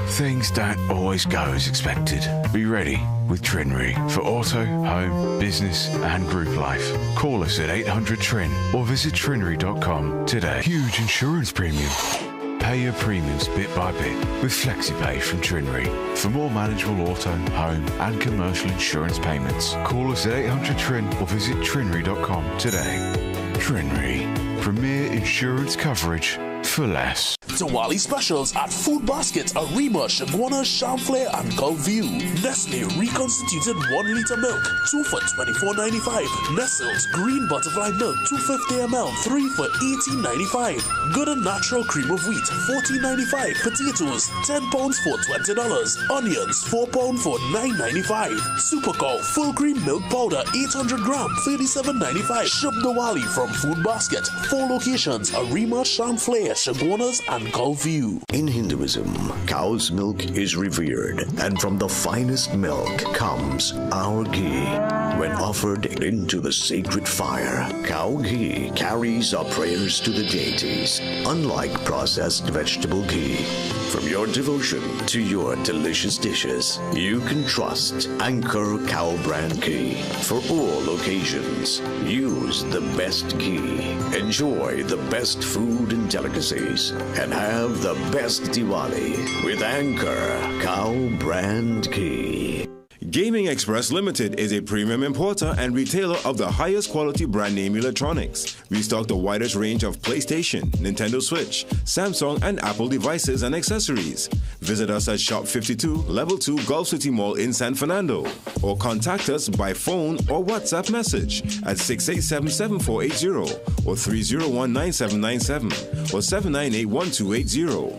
Things don't always go as expected. Be ready with Trinry for auto, home, business and group life. Call us at 800-TRIN or visit trinry.com today. Huge insurance premium. Pay your premiums bit by bit with FlexiPay from Trinry. For more manageable auto, home and commercial insurance payments, call us at 800-TRIN or visit trinry.com today. Trinry. Premier insurance coverage for less. Diwali specials at Food Basket, Arima, Chaguanas, Champlain, and Gulfview. Nestle reconstituted 1 liter milk, 2 for $24.95. Nestle's green butterfly milk, 250 ml, 3 for $18.95. Good and natural cream of wheat, $14.95. Potatoes, 10 pounds for $20. Onions, 4 pounds for $9.95. Supercow full cream milk powder, 800 gram, $37.95. Shub Diwali from Food Basket. 4 locations: Arima, Champlain, Chaguanas, and Gulfview. In Hinduism, cow's milk is revered, and from the finest milk comes our ghee. When offered into the sacred fire, cow ghee carries our prayers to the deities, unlike processed vegetable ghee. From your devotion to your delicious dishes, you can trust Anchor Cow Brand Ghee. For all occasions, use the best ghee. Enjoy the best food and delicacies, and have the best Diwali with Anchor Cow Brand Ghee. Gaming Express Limited is a premium importer and retailer of the highest quality brand name electronics. We stock the widest range of PlayStation, Nintendo Switch, Samsung, and Apple devices and accessories. Visit us at Shop 52, Level 2, Gulf City Mall in San Fernando, or contact us by phone or WhatsApp message at 687-7480 or 301-9797 or 798-1280.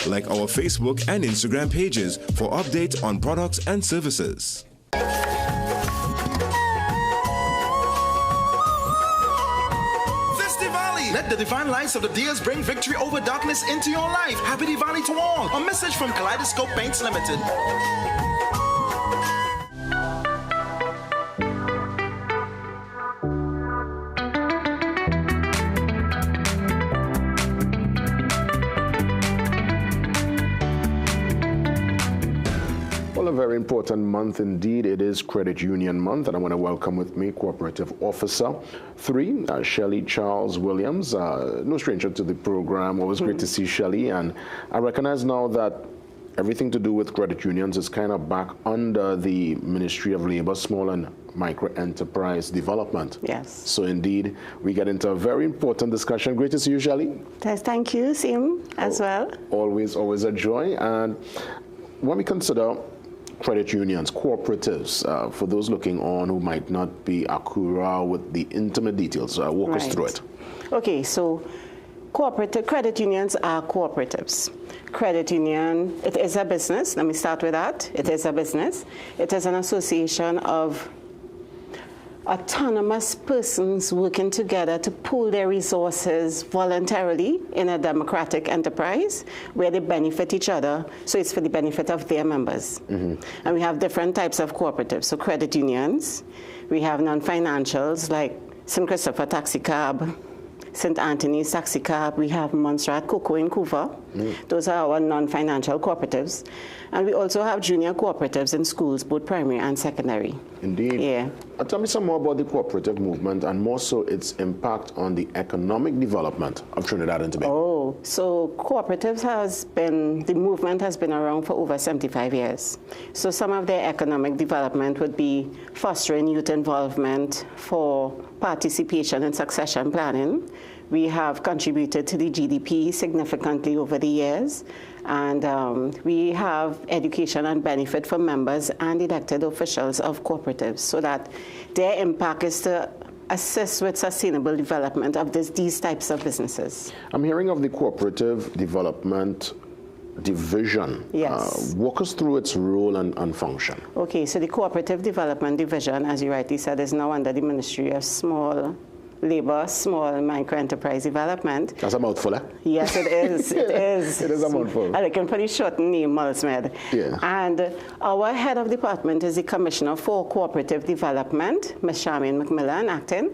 Like our Facebook and Instagram pages for updates on products and services. Let the divine lights of the Dias bring victory over darkness into your life. Happy Diwali to all. A message from Kaleidoscope Paints Limited. Well, a very important month indeed. It is Credit Union Month, and I want to welcome with me Cooperative Officer 3, Shelley Charles Williams. No stranger to the program. Always great to see Shelley, and I recognize now that everything to do with credit unions is kind of back under the Ministry of Labor, Small and Micro Enterprise Development. Yes. So indeed, we get into a very important discussion. Great to see you, Shelley. Thank you, Sim, as well. Always a joy. And when we consider credit unions, cooperatives, for those looking on who might not be accurate with the intimate details, walk us through it. Okay, so credit unions are cooperatives. Credit union, it is a business. Let me start with that. It is a business. It is an association of autonomous persons working together to pool their resources voluntarily in a democratic enterprise where they benefit each other, so it's for the benefit of their members. And we have different types of cooperatives. So credit unions, we have non-financials like St. Christopher Taxi Cab, St. Anthony's Taxi Cab, we have Montserrat Cocoa in Couva. Those are our non-financial cooperatives. And we also have junior cooperatives in schools, both primary and secondary. Indeed. Yeah. Tell me some more about the cooperative movement and more so its impact on the economic development of Trinidad and Tobago. Oh, so cooperatives the movement has been around for over 75 years. So some of their economic development would be fostering youth involvement for participation in succession planning. We have contributed to the GDP significantly over the years, and we have education and benefit for members and elected officials of cooperatives so that their impact is to assist with sustainable development of these types of businesses. I'm hearing of the Cooperative Development Division. Yes. Walk us through its role and function. Okay, so the Cooperative Development Division, as you rightly said, is now under the Ministry of Small and Micro Enterprise Development. That's a mouthful, eh? Yes, it is. It is. It is a mouthful. I can pretty short name, Mulsmed. Yeah. And our head of department is the Commissioner for Cooperative Development, Ms. Charmaine McMillan, acting.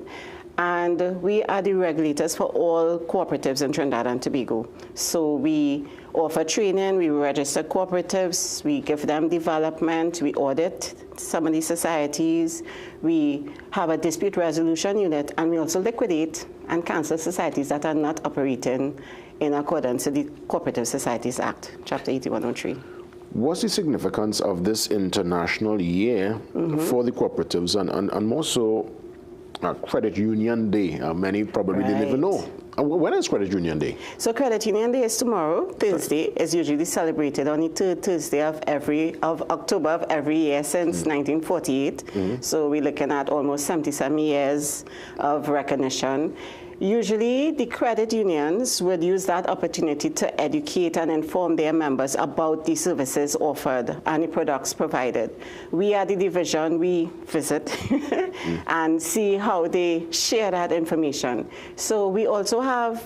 And we are the regulators for all cooperatives in Trinidad and Tobago. So we offer training, we register cooperatives, we give them development, we audit some of these societies, we have a dispute resolution unit, and we also liquidate and cancel societies that are not operating in accordance with the Cooperative Societies Act, Chapter 8103. What's the significance of this International Year for the cooperatives and more so Credit Union Day? Many probably didn't even know When is Credit Union Day? So Credit Union Day is tomorrow, Thursday. It's usually celebrated on the third Thursday of October of every year since 1948. So we're looking at almost 77 years of recognition. Usually, the credit unions would use that opportunity to educate and inform their members about the services offered and the products provided. We at the division, we visit and see how they share that information. So we also have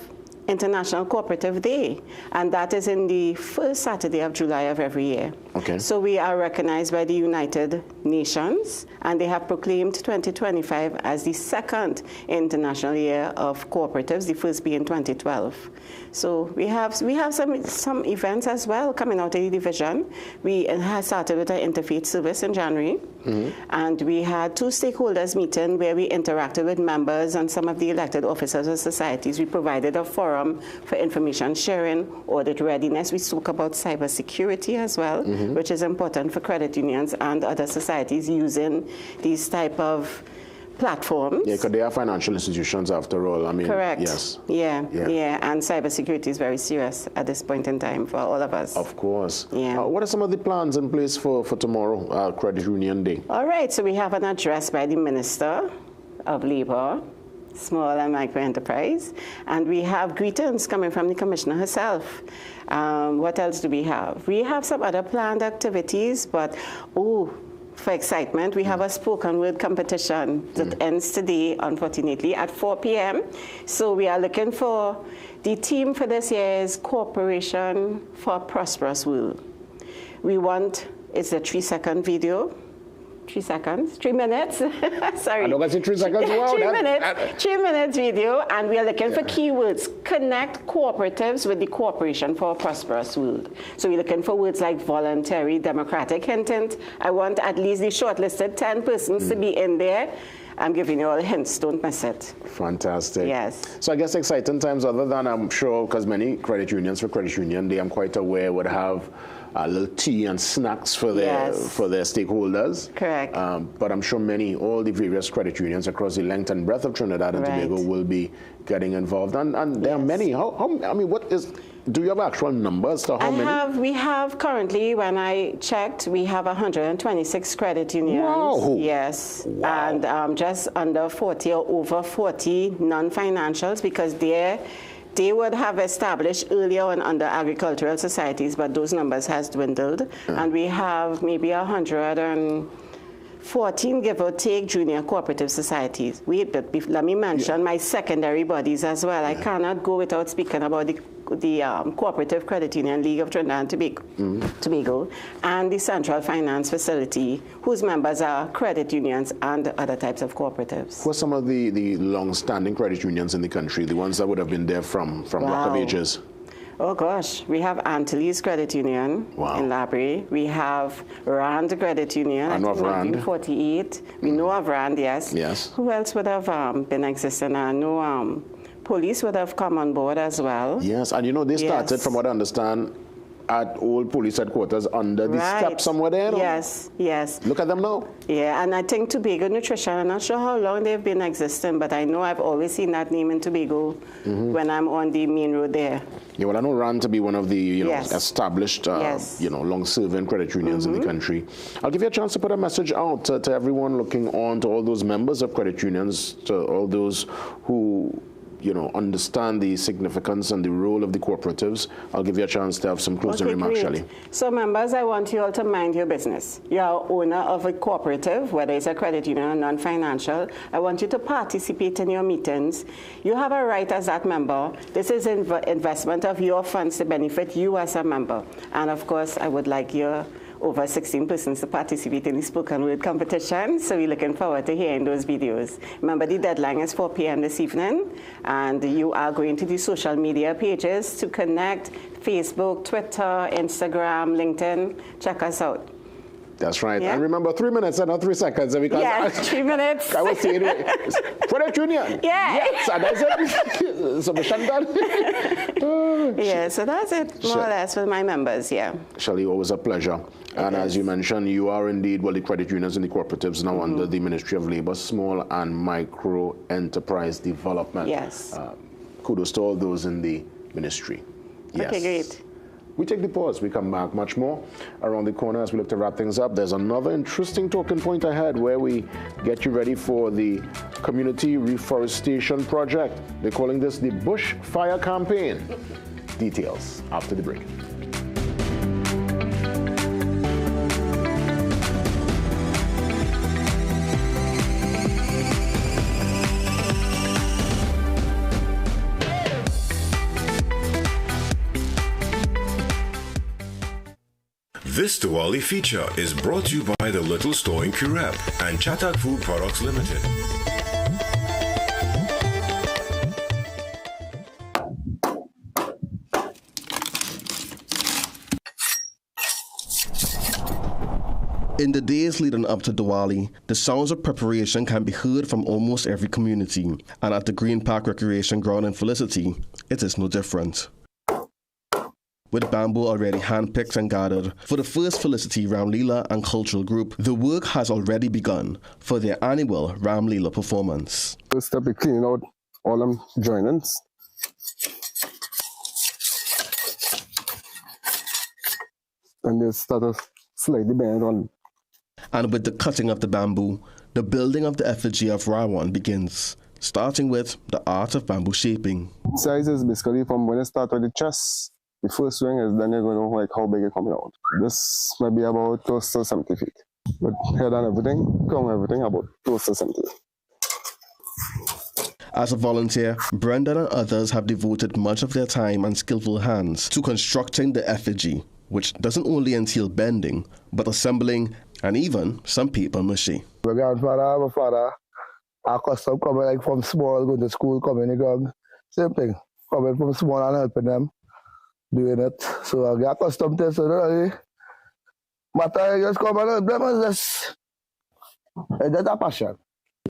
International Cooperative Day, and that is in the first Saturday of July of every year. Okay. So we are recognized by the United Nations, and they have proclaimed 2025 as the second International Year of Cooperatives, the first being 2012. So we have some events as well coming out of the division. We have started with our interfaith service in January, and we had 2 stakeholders meeting where we interacted with members and some of the elected officers of societies. We provided a forum for information sharing, audit readiness. We spoke about cybersecurity as well, which is important for credit unions and other societies using these type of platforms. Yeah, because they are financial institutions after all. I mean, correct. Yes. Yeah. And cybersecurity is very serious at this point in time for all of us. Of course. Yeah. What are some of the plans in place for tomorrow, Credit Union Day? All right. So we have an address by the Minister of Labor, Small and Micro Enterprise, and we have greetings coming from the Commissioner herself. What else do we have? We have some other planned activities, but for excitement, we have a spoken word competition that ends today, unfortunately, at 4 p.m. So we are looking for, the theme for this year is Cooperation for a Prosperous World. It's a 3-second video. 3 seconds, 3 minutes. Sorry. I know that's in 3 seconds. Wow, 3 minutes video, and we are looking for keywords. Connect cooperatives with the Cooperation for a Prosperous World. So we're looking for words like voluntary, democratic, hint. I want at least the shortlisted 10 persons to be in there. I'm giving you all hints, don't miss it. Fantastic. Yes. So I guess exciting times, other than, I'm sure, because many credit unions, for Credit Union Day, I'm quite aware, would have a little tea and snacks for their stakeholders. Correct. But I'm sure all the various credit unions across the length and breadth of Trinidad and Tobago will be getting involved. And there are many. Do you have actual numbers to how many? We have currently, when I checked, we have 126 credit unions. Wow. Yes. Wow. And just under 40 or over 40 non-financials, because they would have established earlier on under agricultural societies, but those numbers has dwindled. And we have maybe 114, give or take, junior cooperative societies. Let me mention my secondary bodies as well. I cannot go without speaking about the Cooperative Credit Union League of Trinidad and Tobago, and the Central Finance Facility, whose members are credit unions and other types of cooperatives. Who are some of the long-standing credit unions in the country, the ones that would have been there from rock of ages? Oh gosh, we have Antilles Credit Union in Labrie. We have Rand Credit Union. I know of Rand. 1948. We know of Rand, yes. Yes. Who else would have been existing? I know police would have come on board as well. Yes, and they started, from what I understand, at old police headquarters under the steps somewhere there. Yes. Look at them now. Yeah, and I think Tobago Nutrition, I'm not sure how long they've been existing, but I know I've always seen that name in Tobago when I'm on the main road there. Yeah, well, I know RAN to be one of the established, long-serving credit unions in the country. I'll give you a chance to put a message out to everyone looking on, to all those members of credit unions, to all those who understand the significance and the role of the cooperatives. I'll give you a chance to have some closing remarks, Shelley. So members, I want you all to mind your business. You're owner of a cooperative, whether it's a credit union or non-financial. I want you to participate in your meetings. You have a right as that member. This is investment of your funds to benefit you as a member. And of course, I would like your over 16 persons to participate in the spoken word competition. So we're looking forward to hearing those videos. Remember, the deadline is 4 p.m. this evening, and you are going to the social media pages to connect: Facebook, Twitter, Instagram, LinkedIn. Check us out. That's right. Yeah? And remember, 3 minutes and not 3 seconds. Because yes, 3 minutes. I was saying, credit union. Yeah. Yes, and that's it. So mission done. Yeah, so that's it, more or less, for my members, Shelley, always a pleasure. And as you mentioned, you are indeed, the credit unions and the cooperatives now under the Ministry of Labor, Small and Micro Enterprise Development. Yes. kudos to all those in the ministry. Yes. Okay, great. We take the pause. We come back much more around the corner as we look to wrap things up. There's another interesting talking point ahead where we get you ready for the community reforestation project. They're calling this the Bush Fire Campaign. Details after the break. This Diwali feature is brought to you by the Little Store in Currap and Chatak Food Products Limited. In the days leading up to Diwali, the sounds of preparation can be heard from almost every community, and at the Green Park Recreation Ground in Felicity, it is no different. With bamboo already hand-picked and gathered for the first Felicity Ram Leela and Cultural Group, the work has already begun for their annual Ram Leela performance. First step is cleaning out all them joinings. And they start to slide the band on. And with the cutting of the bamboo, the building of the effigy of Rawan begins, starting with the art of bamboo shaping. Size is basically from when you start with the chest. The first swing is then you're going to know like how big it's coming out. This might be about close to 70 feet. With head and everything, come everything about close to 70. As a volunteer, Brendan and others have devoted much of their time and skillful hands to constructing the effigy, which doesn't only entail bending, but assembling and even some paper mache. My grandfather, my father, our custom coming like from small, going to school, coming in the ground. Same thing, coming from small and helping them. Doing it, so I get accustomed to it. So really, matter just come and help them and just it's a passion.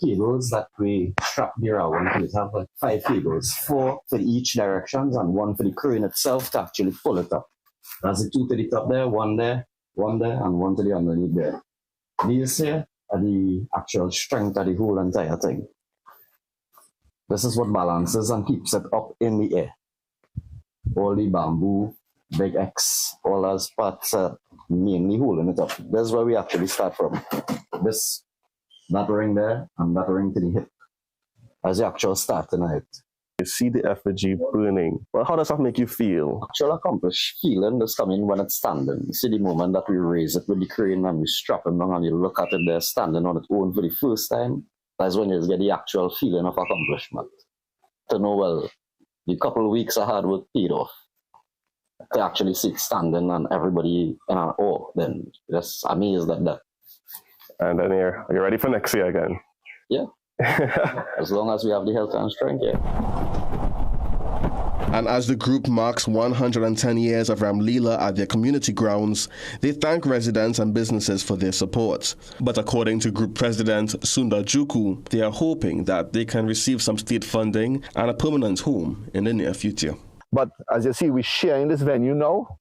Cables that we strap the Rawan to it have like 5 cables, 4 for each directions and 1 for the crane itself to actually pull it up. That's the 2 to the top there, 1 there, 1 there, and 1 to the underneath there. These here are the actual strength of the whole entire thing. This is what balances and keeps it up in the air. All the bamboo, big X, all those parts are mainly holding it up. That's where we actually start from. That ring there, and that ring to the hip. As the actual starting height. You see the effigy burning. Well, how does that make you feel? Actual accomplished feeling that's coming when it's standing. You see the moment that we raise it with the crane and we strap it down and you look at it there standing on its own for the first time. That's when you get the actual feeling of accomplishment. To know, well, the couple of weeks of hard work paid off. To actually see it standing and everybody in an awe, then just amazed at that. And then you're ready for next year again? Yeah. As long as we have the health and strength, yeah. And as the group marks 110 years of Ram Leela at their community grounds, they thank residents and businesses for their support. But according to Group President Sundar Juku, they are hoping that they can receive some state funding and a permanent home in the near future. But as you see, we're sharing this venue now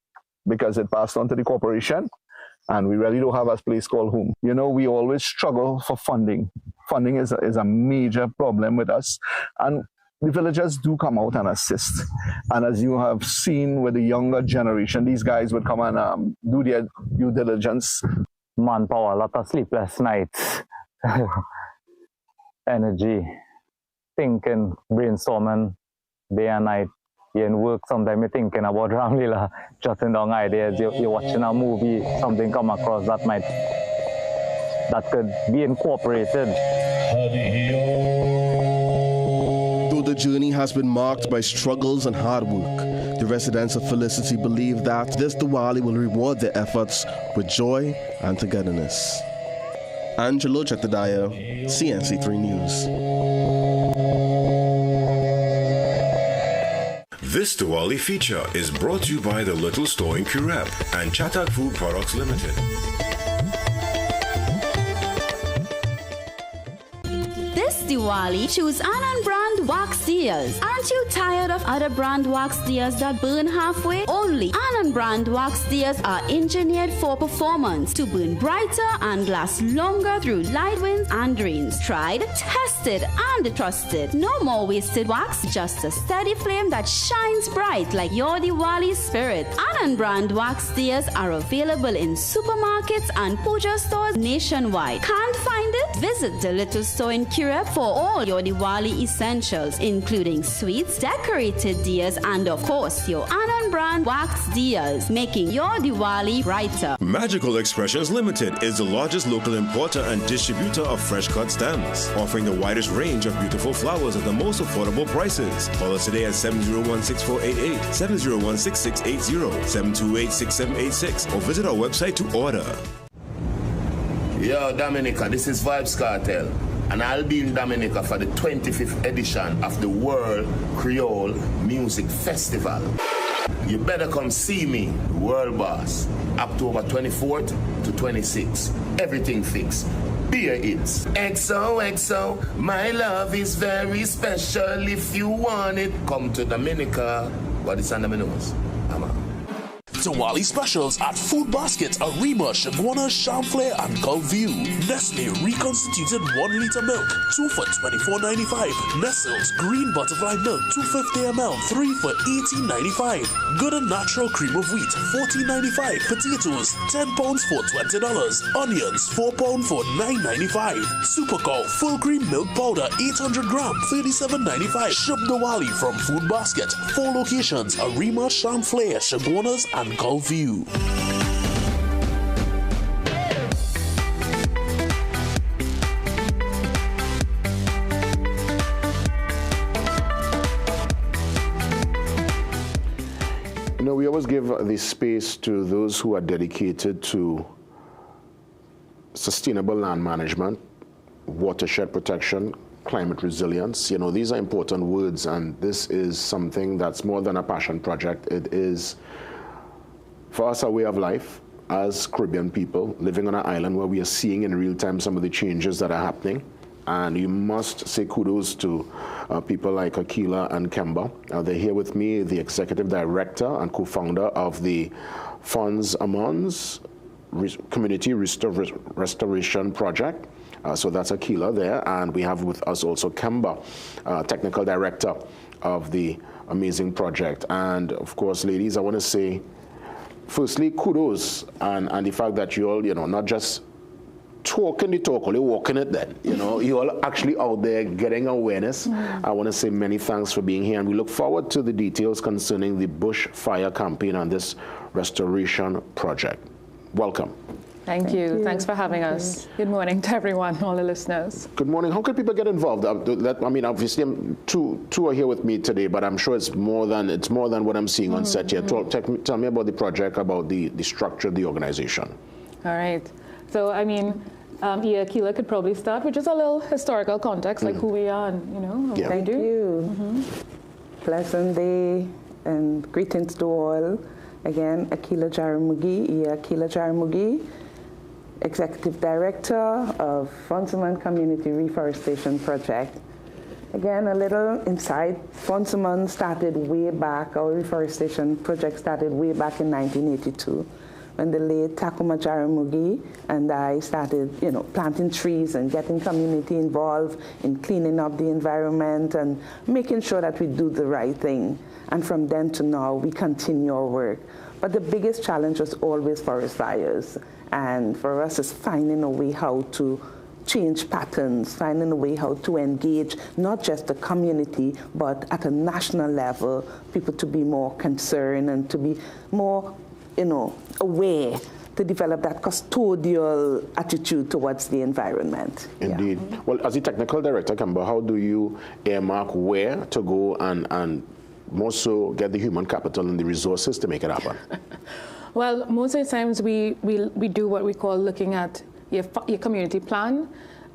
because it passed on to the corporation, and we really don't have a place called home. You know, we always struggle for funding. Funding is a major problem with us, and the villagers do come out and assist. And as you have seen with the younger generation, these guys would come and do their due diligence. Manpower, a lot of sleepless nights, energy, thinking, brainstorming, day and night. You're in work, sometimes you're thinking about Ram Leela, jotting down ideas. You're watching a movie, something come across that could be incorporated. Though the journey has been marked by struggles and hard work, the residents of Felicity believe that this Diwali will reward their efforts with joy and togetherness. Angelo Chetadaya, CNC3 News. This Diwali feature is brought to you by the Little Store in Currap and Chatak Food Products Limited. This Diwali, choose Anand brand brand wax deals. Aren't you tired of other brand wax deals that burn halfway? Only Anand brand wax deals are engineered for performance to burn brighter and last longer through light winds and rains. Tried, tested, and trusted. No more wasted wax, just a steady flame that shines bright like your Diwali spirit. Anand brand wax deals are available in supermarkets and puja stores nationwide. Can't find it? Visit the little store in Kirep for all your Diwali essentials, including sweets, decorated diyas, and of course your Anand brand wax diyas, making your Diwali brighter. Magical Expressions Limited is the largest local importer and distributor of fresh cut stems, offering the widest range of beautiful flowers at the most affordable prices. Call us today at 701-6488, 701-6680, 728-6786, or visit our website to order. Yo, Dominica, this is Vibes Cartel, and I'll be in Dominica for the 25th edition of the World Creole Music Festival. You better come see me, World Boss, October 24th to 26th. Everything fixed. Beer hits. XOXO, my love is very special. If you want it, come to Dominica. But it's under my nose. I'm out. Diwali specials at Food Basket, Arima, Chaguanas, Champlain, and Gulfview. Nestle reconstituted 1 liter milk, 2 for $24.95. Nestle's green butterfly milk, 250 ml, 3 for $18.95. Good and natural cream of wheat, $14.95. Potatoes, 10 pounds for $20. Onions, 4 pounds for $9.95. Supercow full cream milk powder, 800 gram, $37.95. Shub Diwali from Food Basket. 4 locations: Arima, Champlain, Chaguanas, and Gulfview. You know, we always give the space to those who are dedicated to sustainable land management, watershed protection, climate resilience. You know, these are important words, and this is something that's more than a passion project. It is, for us, a way of life as Caribbean people living on an island where we are seeing in real time some of the changes that are happening. And you must say kudos to people like Akila and Kemba. They're here with me, the executive director and co-founder of the Fonds Amons Community Restoration Project. So that's Akila there. And we have with us also Kemba, technical director of the amazing project. And of course, ladies, I want to say, firstly, kudos and the fact that you all, you know, not just talking the talk, only walking it then. You know, you all actually out there getting awareness. I want to say many thanks for being here, and we look forward to the details concerning the bushfire campaign and this restoration project. Welcome. Thank you. Thanks for having us. Good morning to everyone, all the listeners. Good morning. How can people get involved? I mean, obviously, two are here with me today, but I'm sure it's more than what I'm seeing on set here. Tell me about the project, about the structure of the organization. All right. So, I mean, Akila could probably start with just a little historical context, like who we are and, you know, what we do. Thank you. Pleasant day and greetings to all. Again, Akila Jaramugi, Akila Jaramugi, Executive Director of Fonsaman Community Reforestation Project. Again, a little insight. Fonsaman started way back, our reforestation project started way back in 1982. When the late Takuma Jaramugi and I started, you know, planting trees and getting community involved in cleaning up the environment and making sure that we do the right thing. And from then to now, we continue our work. But the biggest challenge was always forest fires. And for us, it's finding a way how to change patterns, finding a way how to engage not just the community, but at a national level, people to be more concerned and to be more, you know, aware, to develop that custodial attitude towards the environment. Indeed. Yeah. Well, as the technical director, Kemba, how do you earmark where to go and more so get the human capital and the resources to make it happen? Well, most of the times we do what we call looking at your community plan,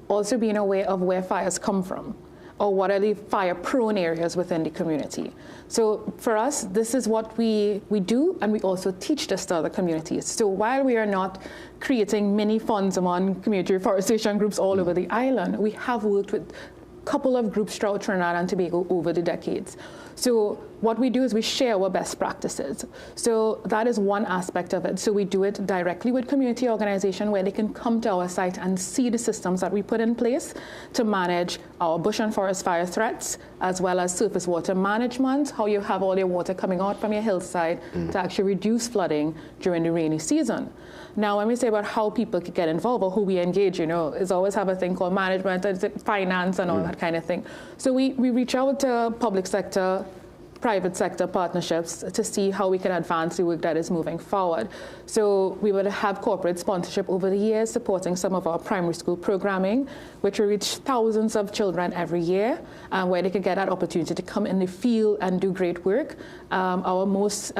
also being aware of where fires come from, or what are the fire-prone areas within the community. So for us, this is what we do, and we also teach this to other communities. So while we are not creating mini funds among community reforestation groups all over the island, we have worked with couple of groups throughout Trinidad and Tobago over the decades. So what we do is we share our best practices. So that is one aspect of it. So we do it directly with community organization where they can come to our site and see the systems that we put in place to manage our bush and forest fire threats, as well as surface water management, how you have all your water coming out from your hillside to actually reduce flooding during the rainy season. Now, when we say about how people can get involved or who we engage, is always have a thing called management, finance, and all that kind of thing. So we reach out to public sector, private sector partnerships to see how we can advance the work that is moving forward. So we would have corporate sponsorship over the years, supporting some of our primary school programming, which will reach thousands of children every year, where they can get that opportunity to come in the field and do great work. Our most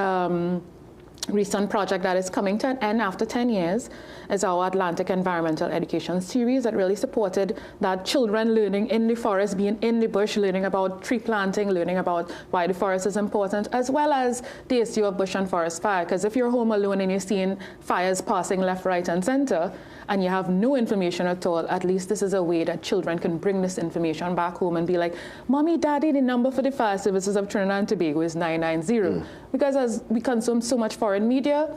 recent project that is coming to an end after 10 years is our Atlantic Environmental Education Series that really supported that children learning in the forest, being in the bush, learning about tree planting, learning about why the forest is important, as well as the issue of bush and forest fire. Because if you're home alone and you're seeing fires passing left, right, and center, and you have no information at all, at least this is a way that children can bring this information back home and be like, Mommy, Daddy, the number for the fire services of Trinidad and Tobago is 990. Because as we consume so much foreign media,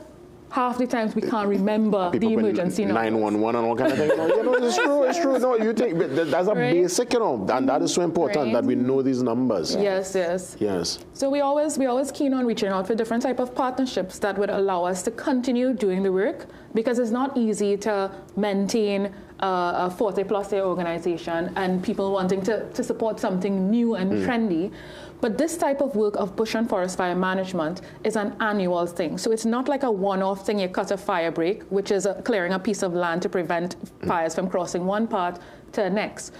half the times we can't remember the emergency number. 911 and all kind of thing. It's true. No, you think that's a basic, and that is so important that we know these numbers. Yes. So we always keen on reaching out for different type of partnerships that would allow us to continue doing the work, because it's not easy to maintain a 40+ year organization and people wanting to support something new and trendy. But this type of work of bush and forest fire management is an annual thing. So it's not like a one-off thing, you cut a fire break, which is clearing a piece of land to prevent fires from crossing one part to the next.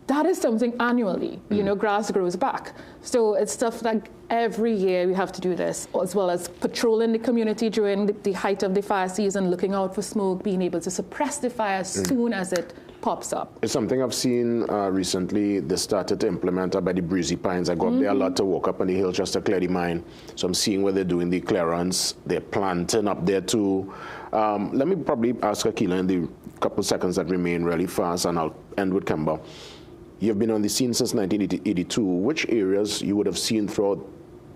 That is something annually, grass grows back. So it's stuff that every year we have to do this, as well as patrolling the community during the height of the fire season, looking out for smoke, being able to suppress the fire as soon as it pops up. It's something I've seen recently. They started to implement by the Breezy Pines. I go up there a lot to walk up on the hill just to clear the mine. So I'm seeing where they're doing the clearance. They're planting up there too. Let me probably ask Akila in the couple seconds that remain really fast, and I'll end with Kemba. You've been on the scene since 1982. Which areas you would have seen throughout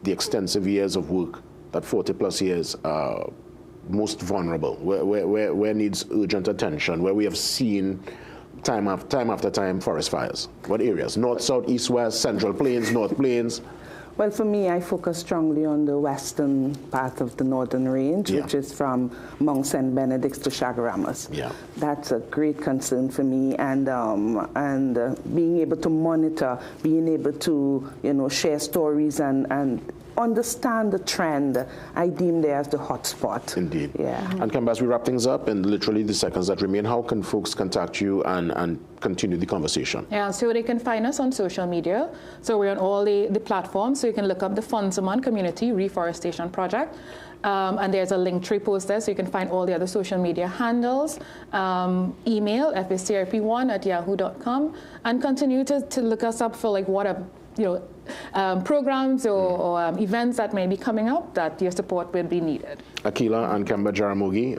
the extensive years of work, that 40+ years, most vulnerable? Where needs urgent attention? Where we have seen time after time forest fires? What areas? North, south, east, west, central plains, north plains? Well, for me, I focus strongly on the western part of the northern range, which is from Mount St. Benedict's to Chaguaramas. That's a great concern for me, and being able to monitor, being able to share stories and understand the trend, I deem there as the hot spot. Indeed. Yeah. And Kemba, as we wrap things up, in literally the seconds that remain, how can folks contact you and continue the conversation? Yeah, so they can find us on social media. So we're on all the platforms. So you can look up the Fonsaman Community Reforestation Project. And there's a link tree post there, so you can find all the other social media handles. Email, fascrp1@yahoo.com, and continue to look us up for programs or events that may be coming up that your support will be needed. Akila and Kemba Jaramogi,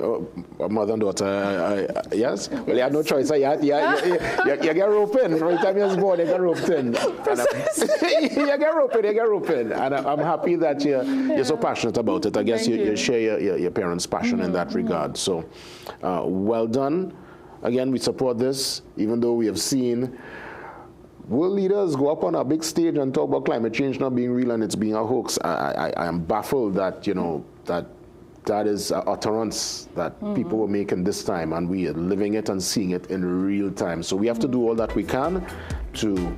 mother and daughter, yes? Well, you had no choice. You get roped in. Every time you're born, you get roped in. You get roped in. And I'm happy that you're so passionate about it. I guess you share your parents' passion in that regard. So, well done. Again, we support this, even though we have seen world leaders go up on a big stage and talk about climate change not being real and it's being a hoax. I am baffled that, that is an utterance that people were making this time, and we are living it and seeing it in real time. So we have to do all that we can to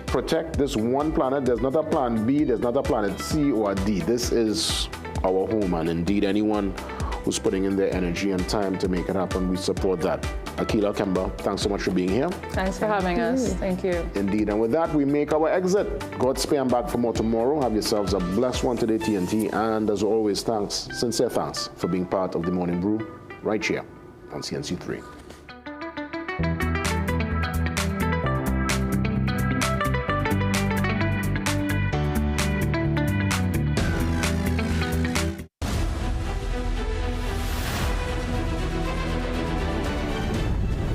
protect this one planet. There's not a plan B, there's not a planet C or a D. This is our home, and indeed anyone who's putting in their energy and time to make it happen, we support that. Akila, Kemba, thanks so much for being here. Thanks for having us. Thank you. Indeed. And with that, we make our exit. Godspeed and back for more tomorrow. Have yourselves a blessed one today, TNT. And as always, thanks, sincere thanks for being part of the Morning Brew right here on CNC3.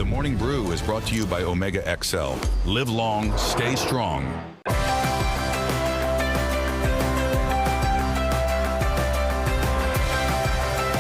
The Morning Brew is brought to you by Omega XL. Live long, stay strong.